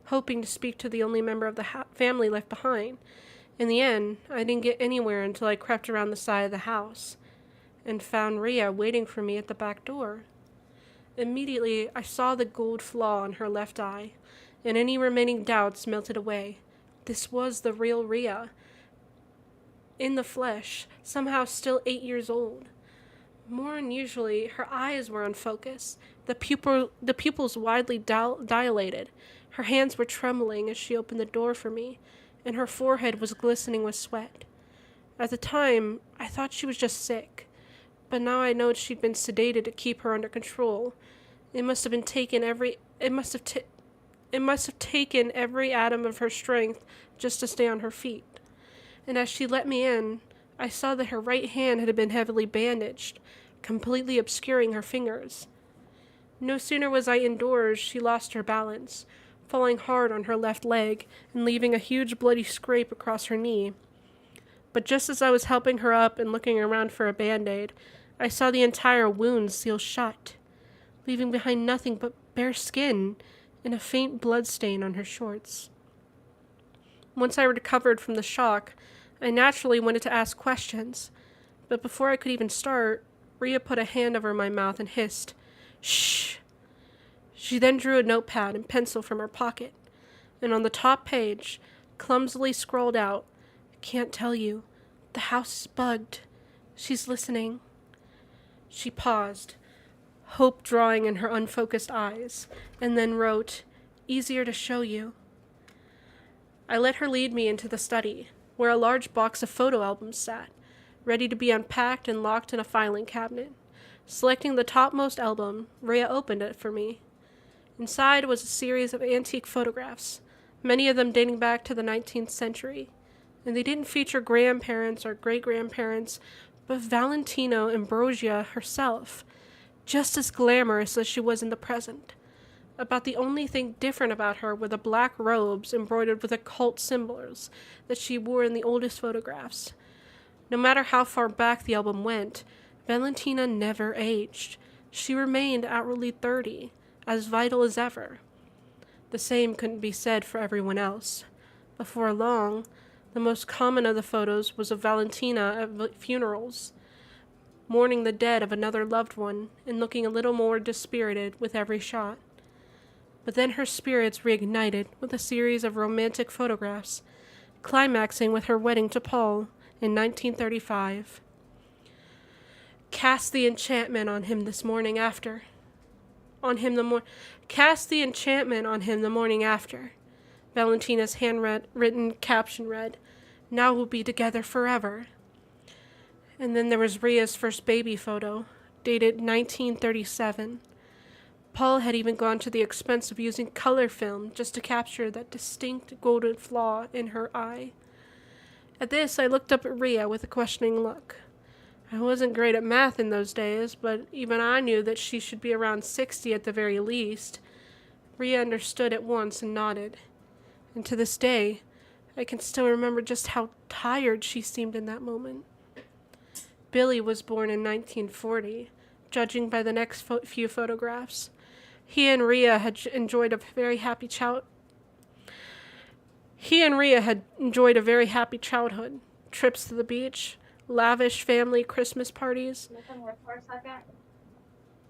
hoping to speak to the only member of the family left behind. In the end, I didn't get anywhere until I crept around the side of the house and found Rhea waiting for me at the back door. Immediately, I saw the gold flaw in her left eye, and any remaining doubts melted away. This was the real Rhea, in the flesh, somehow still 8 years old. More unusually, her eyes were unfocused, the pupils widely dilated. Her hands were trembling as she opened the door for me, and her forehead was glistening with sweat. At the time, I thought she was just sick, but now I know she'd been sedated to keep her under control. It must have taken every atom of her strength just to stay on her feet. And as she let me in, I saw that her right hand had been heavily bandaged, completely obscuring her fingers. No sooner was I indoors, she lost her balance, falling hard on her left leg and leaving a huge bloody scrape across her knee. But just as I was helping her up and looking around for a Band-Aid, I saw the entire wound seal shut, leaving behind nothing but bare skin and a faint blood stain on her shorts. Once I recovered from the shock, I naturally wanted to ask questions, but before I could even start, Rhea put a hand over my mouth and hissed, "Shh!" She then drew a notepad and pencil from her pocket, and on the top page, clumsily scrawled out, "Can't tell you. The house is bugged. She's listening." She paused, hope drawing in her unfocused eyes, and then wrote, "Easier to show you." I let her lead me into the study, where a large box of photo albums sat, ready to be unpacked and locked in a filing cabinet. Selecting the topmost album, Rhea opened it for me. Inside was a series of antique photographs, many of them dating back to the 19th century, and they didn't feature grandparents or great-grandparents, but Valentina Ambrosia herself, just as glamorous as she was in the present. About the only thing different about her were the black robes embroidered with occult symbols that she wore in the oldest photographs. No matter how far back the album went, Valentina never aged. She remained outwardly 30, as vital as ever. The same couldn't be said for everyone else. Before long, the most common of the photos was of Valentina at funerals, mourning the dead of another loved one and looking a little more dispirited with every shot. But then her spirits reignited with a series of romantic photographs, climaxing with her wedding to Paul in 1935. Cast the enchantment on him this morning after. Cast the enchantment on him the morning after. Valentina's handwritten caption read, "Now we'll be together forever." And then there was Rhea's first baby photo, dated 1937. Paul had even gone to the expense of using color film just to capture that distinct golden flaw in her eye. At this, I looked up at Rhea with a questioning look. I wasn't great at math in those days, but even I knew that she should be around 60 at the very least. Rhea understood at once and nodded. And to this day, I can still remember just how tired she seemed in that moment. Billy was born in 1940, judging by the next few photographs. He and Rhea had enjoyed a very happy He and Rhea had enjoyed a very happy childhood. Trips to the beach, lavish family Christmas parties. Can I come work for a second?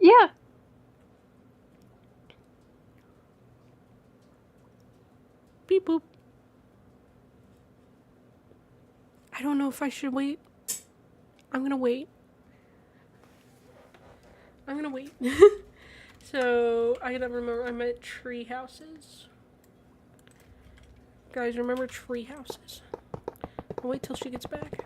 Yeah. Beep boop. I don't know if I should wait. I'm gonna wait. So, I gotta remember I'm at tree houses. Guys, remember tree houses. I'll wait till she gets back.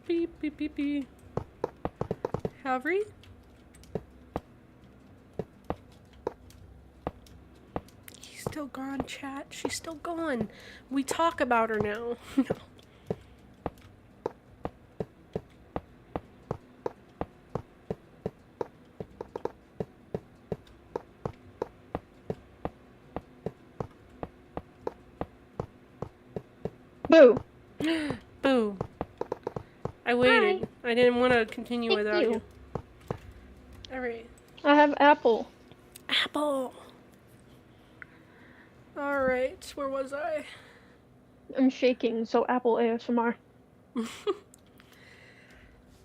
Beep, beep, beep, beep. Havry? She's still gone, chat. She's still gone. We talk about her now. Boo. Boo. I waited. I didn't want to continue Thank without you. you. Alright. I have apple. Apple. Alright, where was I? I'm shaking, so apple ASMR.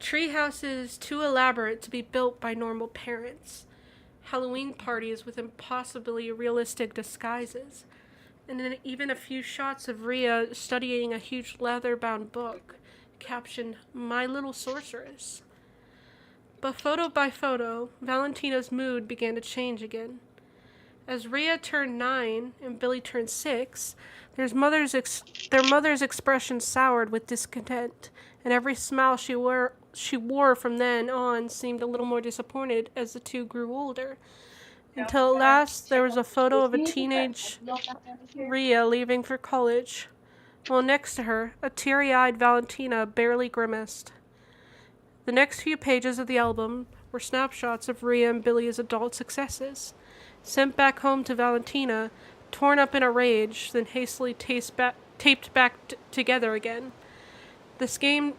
Tree houses too elaborate to be built by normal parents. Halloween parties with impossibly realistic disguises. And then even a few shots of Rhea studying a huge leather-bound book, captioned, "My Little Sorceress." But photo by photo, Valentina's mood began to change again. As Rhea turned 9 and Billy turned 6, their mother's expression soured with discontent, and every smile she wore from then on seemed a little more disappointed as the two grew older. Until at last there was a photo of a teenage Rhea leaving for college, while next to her, a teary-eyed Valentina barely grimaced. The next few pages of the album were snapshots of Rhea and Billy's adult successes, sent back home to Valentina, torn up in a rage, then hastily taped back together again. This came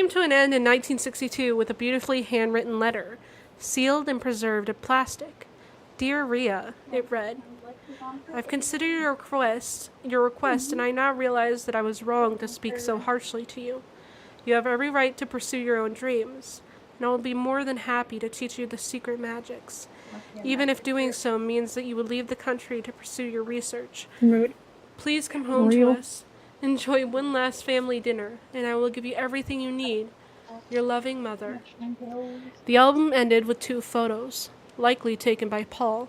to an end in 1962 with a beautifully handwritten letter, sealed and preserved in plastic. "Dear Rhea," it read, "I've considered your request, and I now realize that I was wrong to speak so harshly to you. You have every right to pursue your own dreams, and I will be more than happy to teach you the secret magics, even if doing so means that you would leave the country to pursue your research. Mood. Please come home to us. Enjoy one last family dinner, and I will give you everything you need. Your loving mother." The album ended with 2 photos, likely taken by Paul.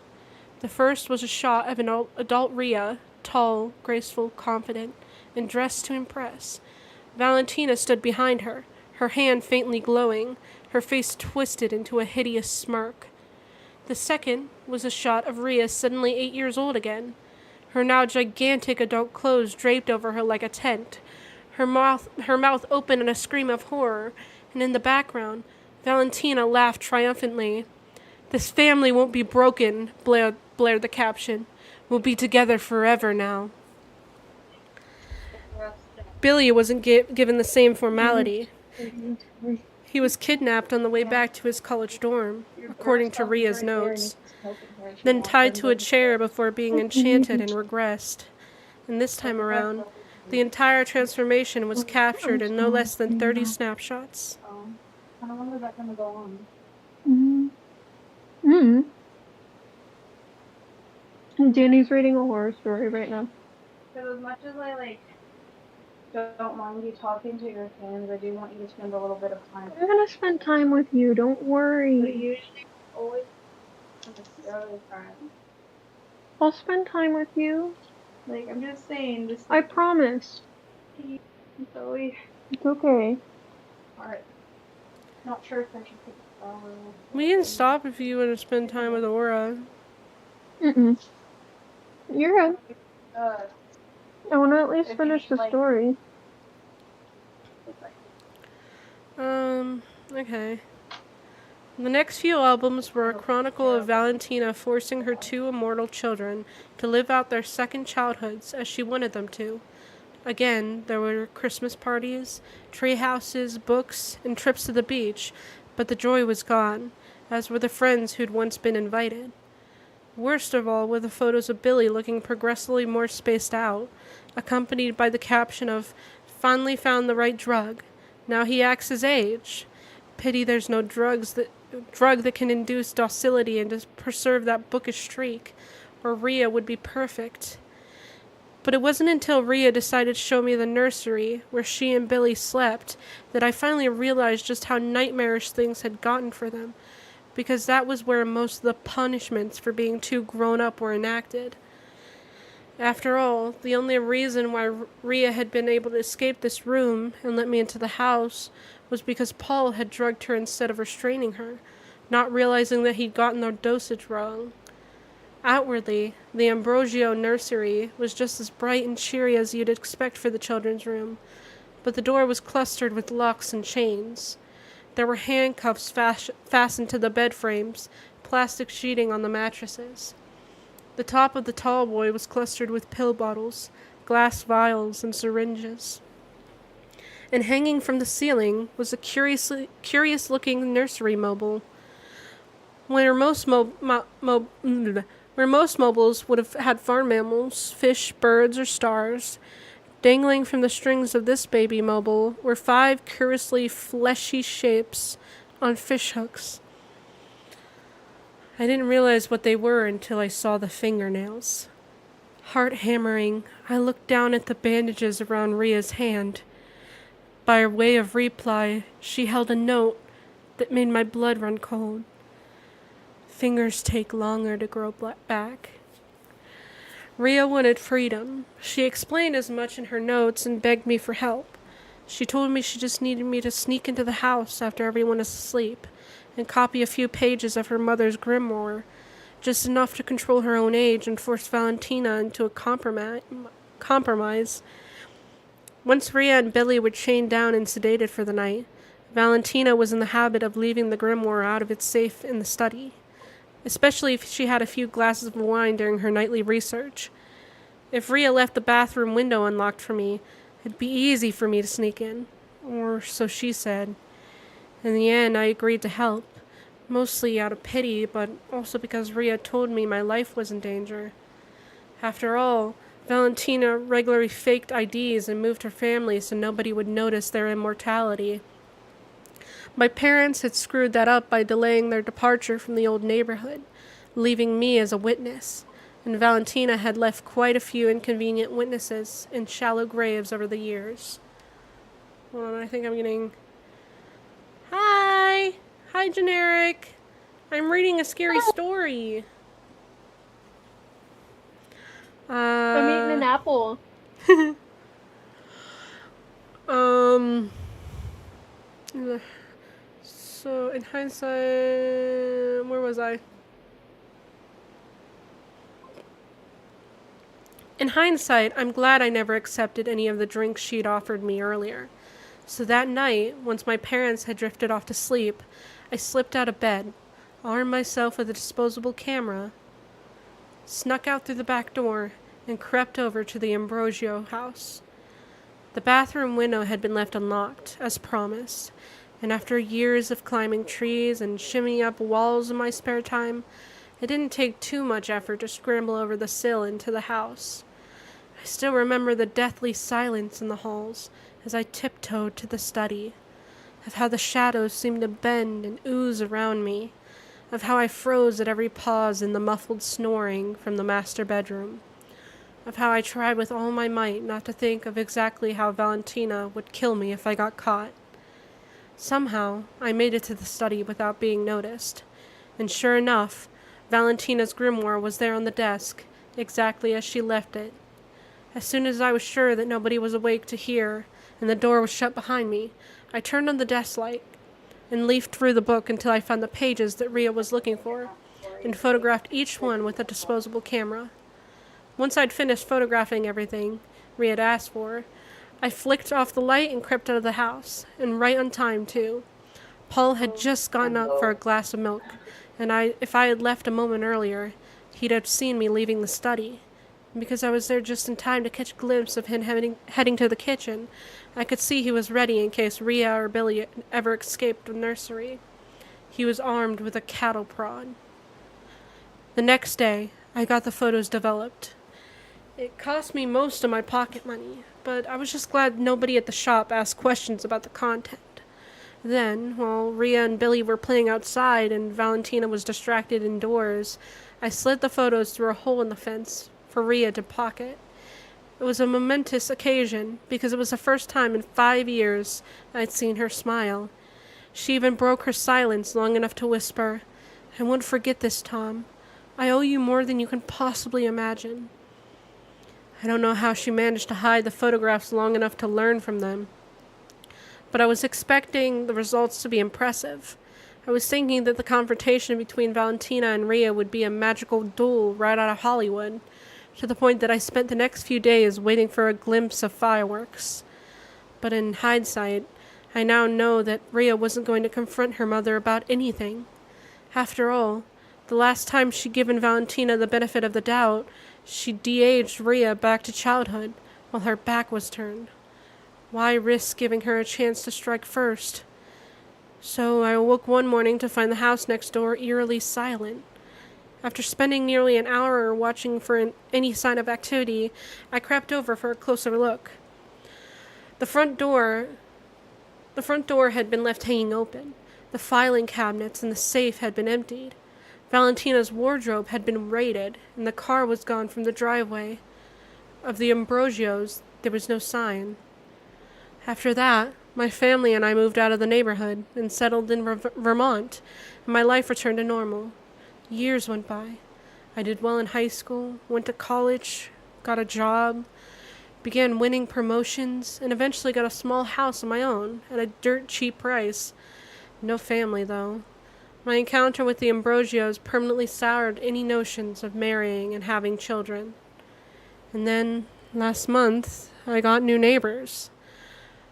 The first was a shot of an adult Rhea, tall, graceful, confident, and dressed to impress. Valentina stood behind her, her hand faintly glowing, her face twisted into a hideous smirk. The second was a shot of Rhea suddenly 8 years old again, her now gigantic adult clothes draped over her like a tent, her mouth open in a scream of horror, and in the background, Valentina laughed triumphantly. "This family won't be broken," blared the caption. "We'll be together forever now." Billy wasn't given the same formality. He was kidnapped on the way back to his college dorm, according to Rhea's notes, then tied to a chair before being enchanted and regressed. And this time around, the entire transformation was captured in no less than 30 snapshots. How long is that going to go on? Danny's reading a horror story right now. Because as much as I don't mind you talking to your fans, I do want you to spend a little bit of time. I'm gonna spend time with you, don't But worry. usually, always your other friend. I'll spend time with you. Like, I'm just saying, just I promise. Zoe. It's okay. Alright. Not sure if I should take a shower. We can stop if you want to spend time with Aura. Mm-mm. You're good. Uh, I want to at least If you finish the need, like- story. Okay. The next few albums were a chronicle of Valentina forcing her two immortal children to live out their second childhoods as she wanted them to. Again, there were Christmas parties, tree houses, books, and trips to the beach, but the joy was gone, as were the friends who'd once been invited. Worst of all were the photos of Billy looking progressively more spaced out, accompanied by the caption of, "Finally found the right drug. Now he acts his age. Pity there's no drug that can induce docility and to preserve that bookish streak, or Rhea would be perfect." But it wasn't until Rhea decided to show me the nursery, where she and Billy slept, that I finally realized just how nightmarish things had gotten for them, because that was where most of the punishments for being too grown up were enacted. After all, the only reason why Rhea had been able to escape this room and let me into the house was because Paul had drugged her instead of restraining her, not realizing that he'd gotten the dosage wrong. Outwardly, the Ambrosio nursery was just as bright and cheery as you'd expect for the children's room, but the door was clustered with locks and chains. There were handcuffs fastened to the bed frames, plastic sheeting on the mattresses. The top of the tall boy was clustered with pill bottles, glass vials, and syringes. And hanging from the ceiling was a curious-looking nursery mobile. Where most mobiles would have had farm mammals, fish, birds, or stars, dangling from the strings of this baby mobile were 5 curiously fleshy shapes on fish hooks. I didn't realize what they were until I saw the fingernails. Heart hammering, I looked down at the bandages around Rhea's hand. By way of reply, she held a note that made my blood run cold. Fingers take longer to grow back. Rhea wanted freedom. She explained as much in her notes and begged me for help. She told me she just needed me to sneak into the house after everyone is asleep and copy a few pages of her mother's grimoire, just enough to control her own age and force Valentina into a compromise. Once Rhea and Billy were chained down and sedated for the night, Valentina was in the habit of leaving the grimoire out of its safe in the study, especially if she had a few glasses of wine during her nightly research. If Rhea left the bathroom window unlocked for me, it'd be easy for me to sneak in, or so she said. In the end, I agreed to help, mostly out of pity, but also because Rhea told me my life was in danger. After all, Valentina regularly faked IDs and moved her family so nobody would notice their immortality. My parents had screwed that up by delaying their departure from the old neighborhood, leaving me as a witness, and Valentina had left quite a few inconvenient witnesses in shallow graves over the years. Hold on, I think I'm getting... Hi! Hi, Generic! I'm reading a scary story. I'm eating an apple. So, in hindsight, where was I? In hindsight, I'm glad I never accepted any of the drinks she'd offered me earlier. So that night, once my parents had drifted off to sleep, I slipped out of bed, armed myself with a disposable camera, snuck out through the back door, and crept over to the Ambrosio house. The bathroom window had been left unlocked, as promised, and after years of climbing trees and shimmying up walls in my spare time, it didn't take too much effort to scramble over the sill into the house. I still remember the deathly silence in the halls as I tiptoed to the study, of how the shadows seemed to bend and ooze around me, of how I froze at every pause in the muffled snoring from the master bedroom, of how I tried with all my might not to think of exactly how Valentina would kill me if I got caught. Somehow, I made it to the study without being noticed, and sure enough, Valentina's grimoire was there on the desk, exactly as she left it. As soon as I was sure that nobody was awake to hear, and the door was shut behind me, I turned on the desk light and leafed through the book until I found the pages that Rhea was looking for, and photographed each one with a disposable camera. Once I'd finished photographing everything Rhea had asked for, I flicked off the light and crept out of the house, and right on time, too. Paul had just gotten up for a glass of milk, and if I had left a moment earlier, he'd have seen me leaving the study. And because I was there just in time to catch a glimpse of him heading to the kitchen, I could see he was ready in case Rhea or Billy ever escaped the nursery. He was armed with a cattle prod. The next day, I got the photos developed. It cost me most of my pocket money, but I was just glad nobody at the shop asked questions about the content. Then, while Rhea and Billy were playing outside and Valentina was distracted indoors, I slid the photos through a hole in the fence for Rhea to pocket. It was a momentous occasion because it was the first time in 5 years I'd seen her smile. She even broke her silence long enough to whisper, "I won't forget this, Tom. I owe you more than you can possibly imagine." I don't know how she managed to hide the photographs long enough to learn from them, but I was expecting the results to be impressive. I was thinking that the confrontation between Valentina and Rhea would be a magical duel right out of Hollywood, to the point that I spent the next few days waiting for a glimpse of fireworks. But in hindsight, I now know that Rhea wasn't going to confront her mother about anything. After all, the last time she'd given Valentina the benefit of the doubt, she de-aged Rhea back to childhood while her back was turned. Why risk giving her a chance to strike first? So I awoke one morning to find the house next door eerily silent. After spending nearly an hour watching for any sign of activity, I crept over for a closer look. The front door had been left hanging open. The filing cabinets and the safe had been emptied. Valentina's wardrobe had been raided, and the car was gone from the driveway. Of the Ambrogios, there was no sign. After that, my family and I moved out of the neighborhood and settled in Vermont, and my life returned to normal. Years went by. I did well in high school, went to college, got a job, began winning promotions, and eventually got a small house of my own at a dirt cheap price. No family, though. My encounter with the Ambrogios permanently soured any notions of marrying and having children. And then, last month, I got new neighbors.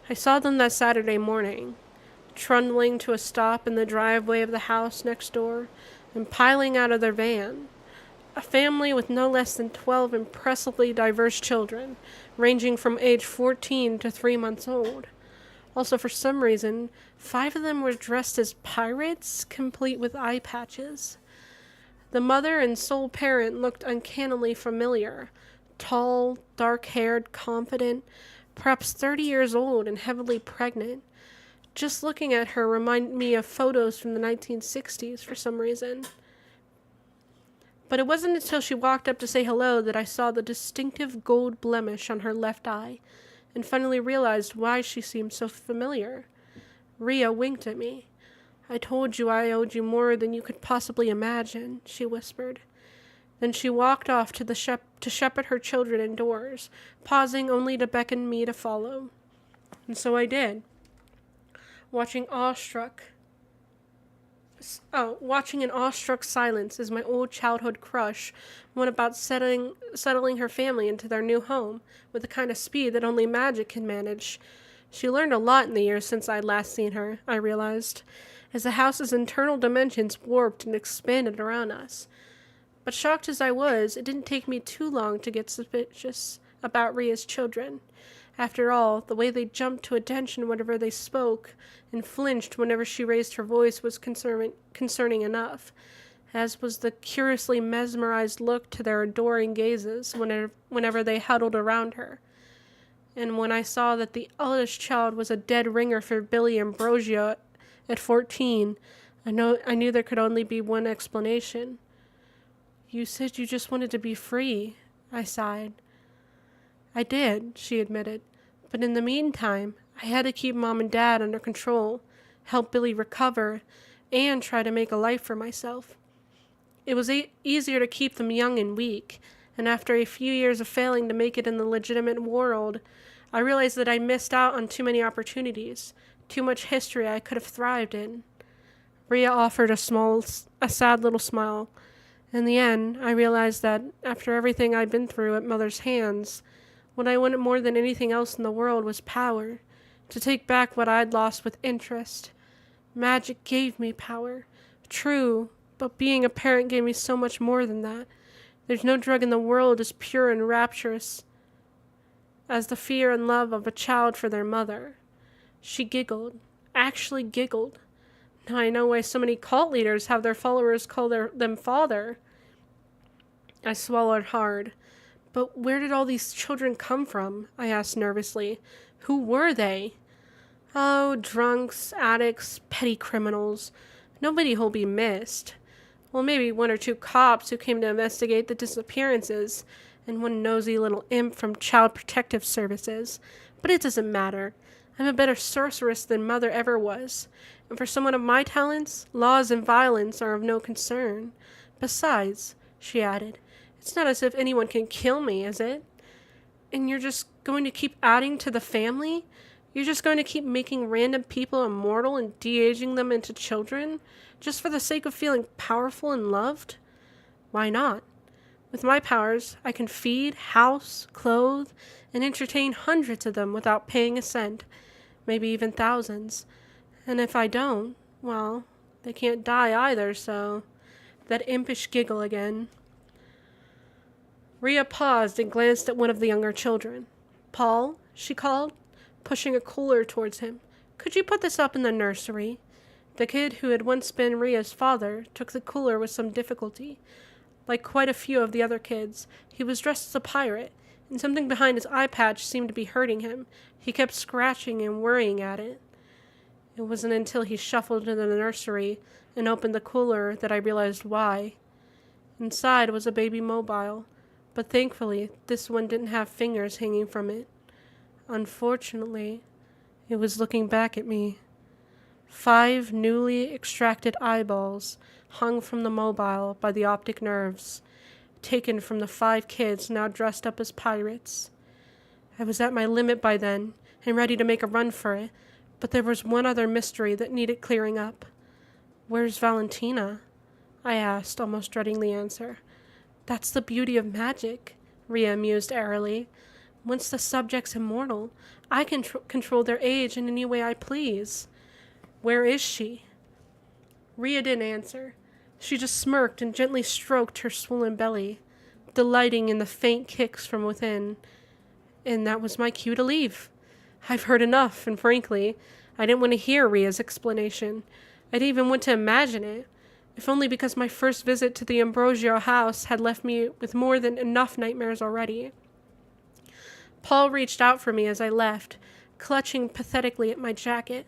I saw them that Saturday morning, trundling to a stop in the driveway of the house next door and piling out of their van. A family with no less than 12 impressively diverse children, ranging from age 14 to 3 months old. Also, for some reason, 5 of them were dressed as pirates, complete with eye patches. The mother and sole parent looked uncannily familiar. Tall, dark-haired, confident, perhaps 30 years old and heavily pregnant. Just looking at her reminded me of photos from the 1960s for some reason. But it wasn't until she walked up to say hello that I saw the distinctive gold blemish on her left eye, and finally realized why she seemed so familiar. Rhea winked at me. "I told you I owed you more than you could possibly imagine," she whispered. Then she walked off to shepherd her children indoors, pausing only to beckon me to follow. And so I did, watching in awestruck silence as my old childhood crush went about settling her family into their new home with the kind of speed that only magic can manage. She learned a lot in the years since I'd last seen her, I realized, as the house's internal dimensions warped and expanded around us. But shocked as I was, it didn't take me too long to get suspicious about Rhea's children. After all, the way they jumped to attention whenever they spoke and flinched whenever she raised her voice was concerning enough, as was the curiously mesmerized look to their adoring gazes whenever they huddled around her. And when I saw that the eldest child was a dead ringer for Billy Ambrosio at 14, I knew there could only be one explanation. "You said you just wanted to be free," I sighed. "I did," she admitted, "but in the meantime, I had to keep Mom and Dad under control, help Billy recover, and try to make a life for myself. It was easier to keep them young and weak, and after a few years of failing to make it in the legitimate world, I realized that I missed out on too many opportunities, too much history I could have thrived in. Rhea offered a sad little smile. In the end, I realized that, after everything I'd been through at Mother's hands, what I wanted more than anything else in the world was power, to take back what I'd lost with interest. Magic gave me power. True, but being a parent gave me so much more than that. There's no drug in the world as pure and rapturous as the fear and love of a child for their mother. She giggled, actually giggled. Now I know why so many cult leaders have their followers call them father. I swallowed hard. But where did all these children come from? I asked nervously. Who were they? Oh, drunks, addicts, petty criminals. Nobody who'll be missed. Well, maybe one or two cops who came to investigate the disappearances, and one nosy little imp from Child Protective Services. But it doesn't matter. I'm a better sorceress than Mother ever was, and for someone of my talents, laws and violence are of no concern. Besides, she added, it's not as if anyone can kill me, is it? And you're just going to keep adding to the family? You're just going to keep making random people immortal and de-aging them into children, just for the sake of feeling powerful and loved? Why not? With my powers, I can feed, house, clothe, and entertain hundreds of them without paying a cent, maybe even thousands. And if I don't, well, they can't die either, so... That impish giggle again. Rhea paused and glanced at one of the younger children. Paul, she called, pushing a cooler towards him. Could you put this up in the nursery? The kid who had once been Rhea's father took the cooler with some difficulty. Like quite a few of the other kids, he was dressed as a pirate, and something behind his eye patch seemed to be hurting him. He kept scratching and worrying at it. It wasn't until he shuffled into the nursery and opened the cooler that I realized why. Inside was a baby mobile, but thankfully this one didn't have fingers hanging from it. Unfortunately, it was looking back at me. 5 newly extracted eyeballs hung from the mobile by the optic nerves, taken from the 5 kids now dressed up as pirates. I was at my limit by then, and ready to make a run for it, but there was one other mystery that needed clearing up. Where's Valentina? I asked, almost dreading the answer. That's the beauty of magic, Rhea mused airily. Once the subject's immortal, I can control their age in any way I please. Where is she? Rhea didn't answer. She just smirked and gently stroked her swollen belly, delighting in the faint kicks from within. And that was my cue to leave. I've heard enough, and frankly, I didn't want to hear Rhea's explanation. I didn't even want to imagine it, if only because my first visit to the Ambrosio house had left me with more than enough nightmares already. Paul reached out for me as I left, clutching pathetically at my jacket.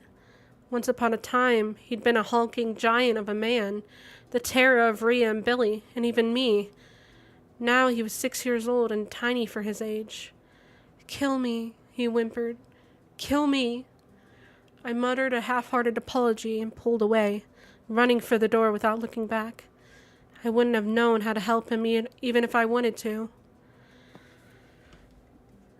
Once upon a time, he'd been a hulking giant of a man, the terror of Rhea and Billy, and even me. Now he was 6 years old and tiny for his age. Kill me, he whimpered. Kill me. I muttered a half-hearted apology and pulled away, running for the door without looking back. I wouldn't have known how to help him even if I wanted to.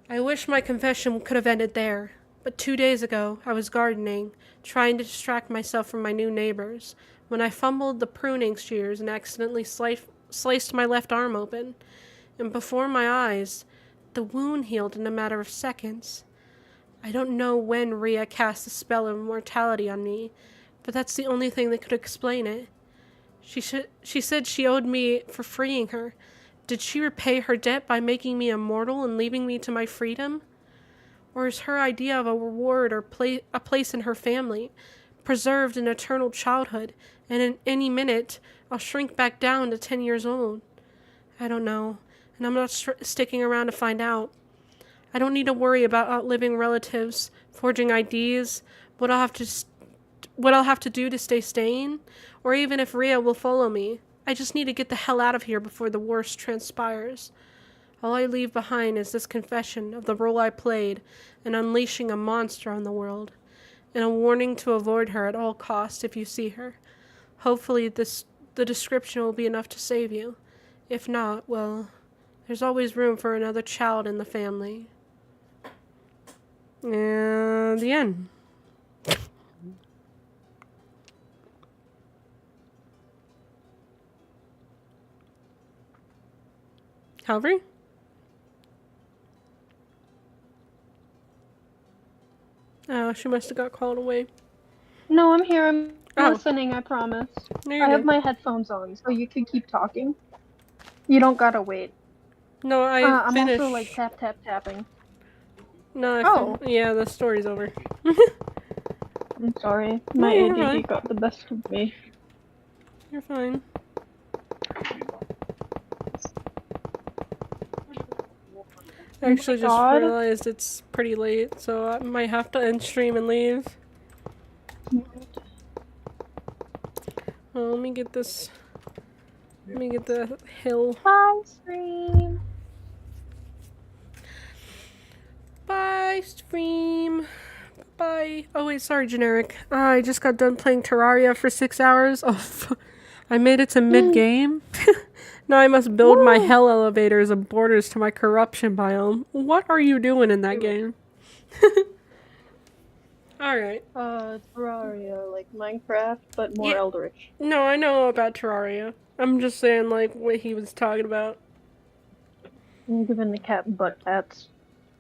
I wish my confession could have ended there, but 2 days ago I was gardening, trying to distract myself from my new neighbors, when I fumbled the pruning shears and accidentally sliced my left arm open, and before my eyes, the wound healed in a matter of seconds. I don't know when Rhea cast a spell of immortality on me, but that's the only thing that could explain it. She said she owed me for freeing her. Did she repay her debt by making me immortal and leaving me to my freedom? Or is her idea of a reward or a place in her family preserved an eternal childhood, and in any minute I'll shrink back down to 10 years old? I don't know, and I'm not sticking around to find out. I don't need to worry about outliving relatives, forging IDs, what I'll have to do to stay sane, or even if Rhea will follow me. I just need to get the hell out of here before the worst transpires. All I leave behind is this confession of the role I played in unleashing a monster on the world, and a warning to avoid her at all costs if you see her. Hopefully this the description will be enough to save you. If not, well, there's always room for another child in the family. And the end. Calvary? Oh, she must have got called away. No, I'm here. I'm Oh. listening, I promise. There you I go. have my headphones on, so you can keep talking. You don't gotta wait. No, I I'm finished. also like tapping. No, Oh. yeah, the story's over. I'm sorry. My No, you're ADD got the best of me. You're fine. I actually just God. realized it's pretty late, so I might have to end stream and leave. Well, let me get this. Let me get the hill. Bye, stream. Bye, stream. Bye. Oh wait, sorry, generic. I just got done playing Terraria for 6 hours. Oh, I made it to mid-game. Now I must build my hell elevators and borders to my corruption biome. What are you doing in that game? Alright. Terraria, like Minecraft, but more Yeah. Eldritch. No, I know about Terraria. I'm just saying, like, what he was talking about. I'm giving the cat butt pats.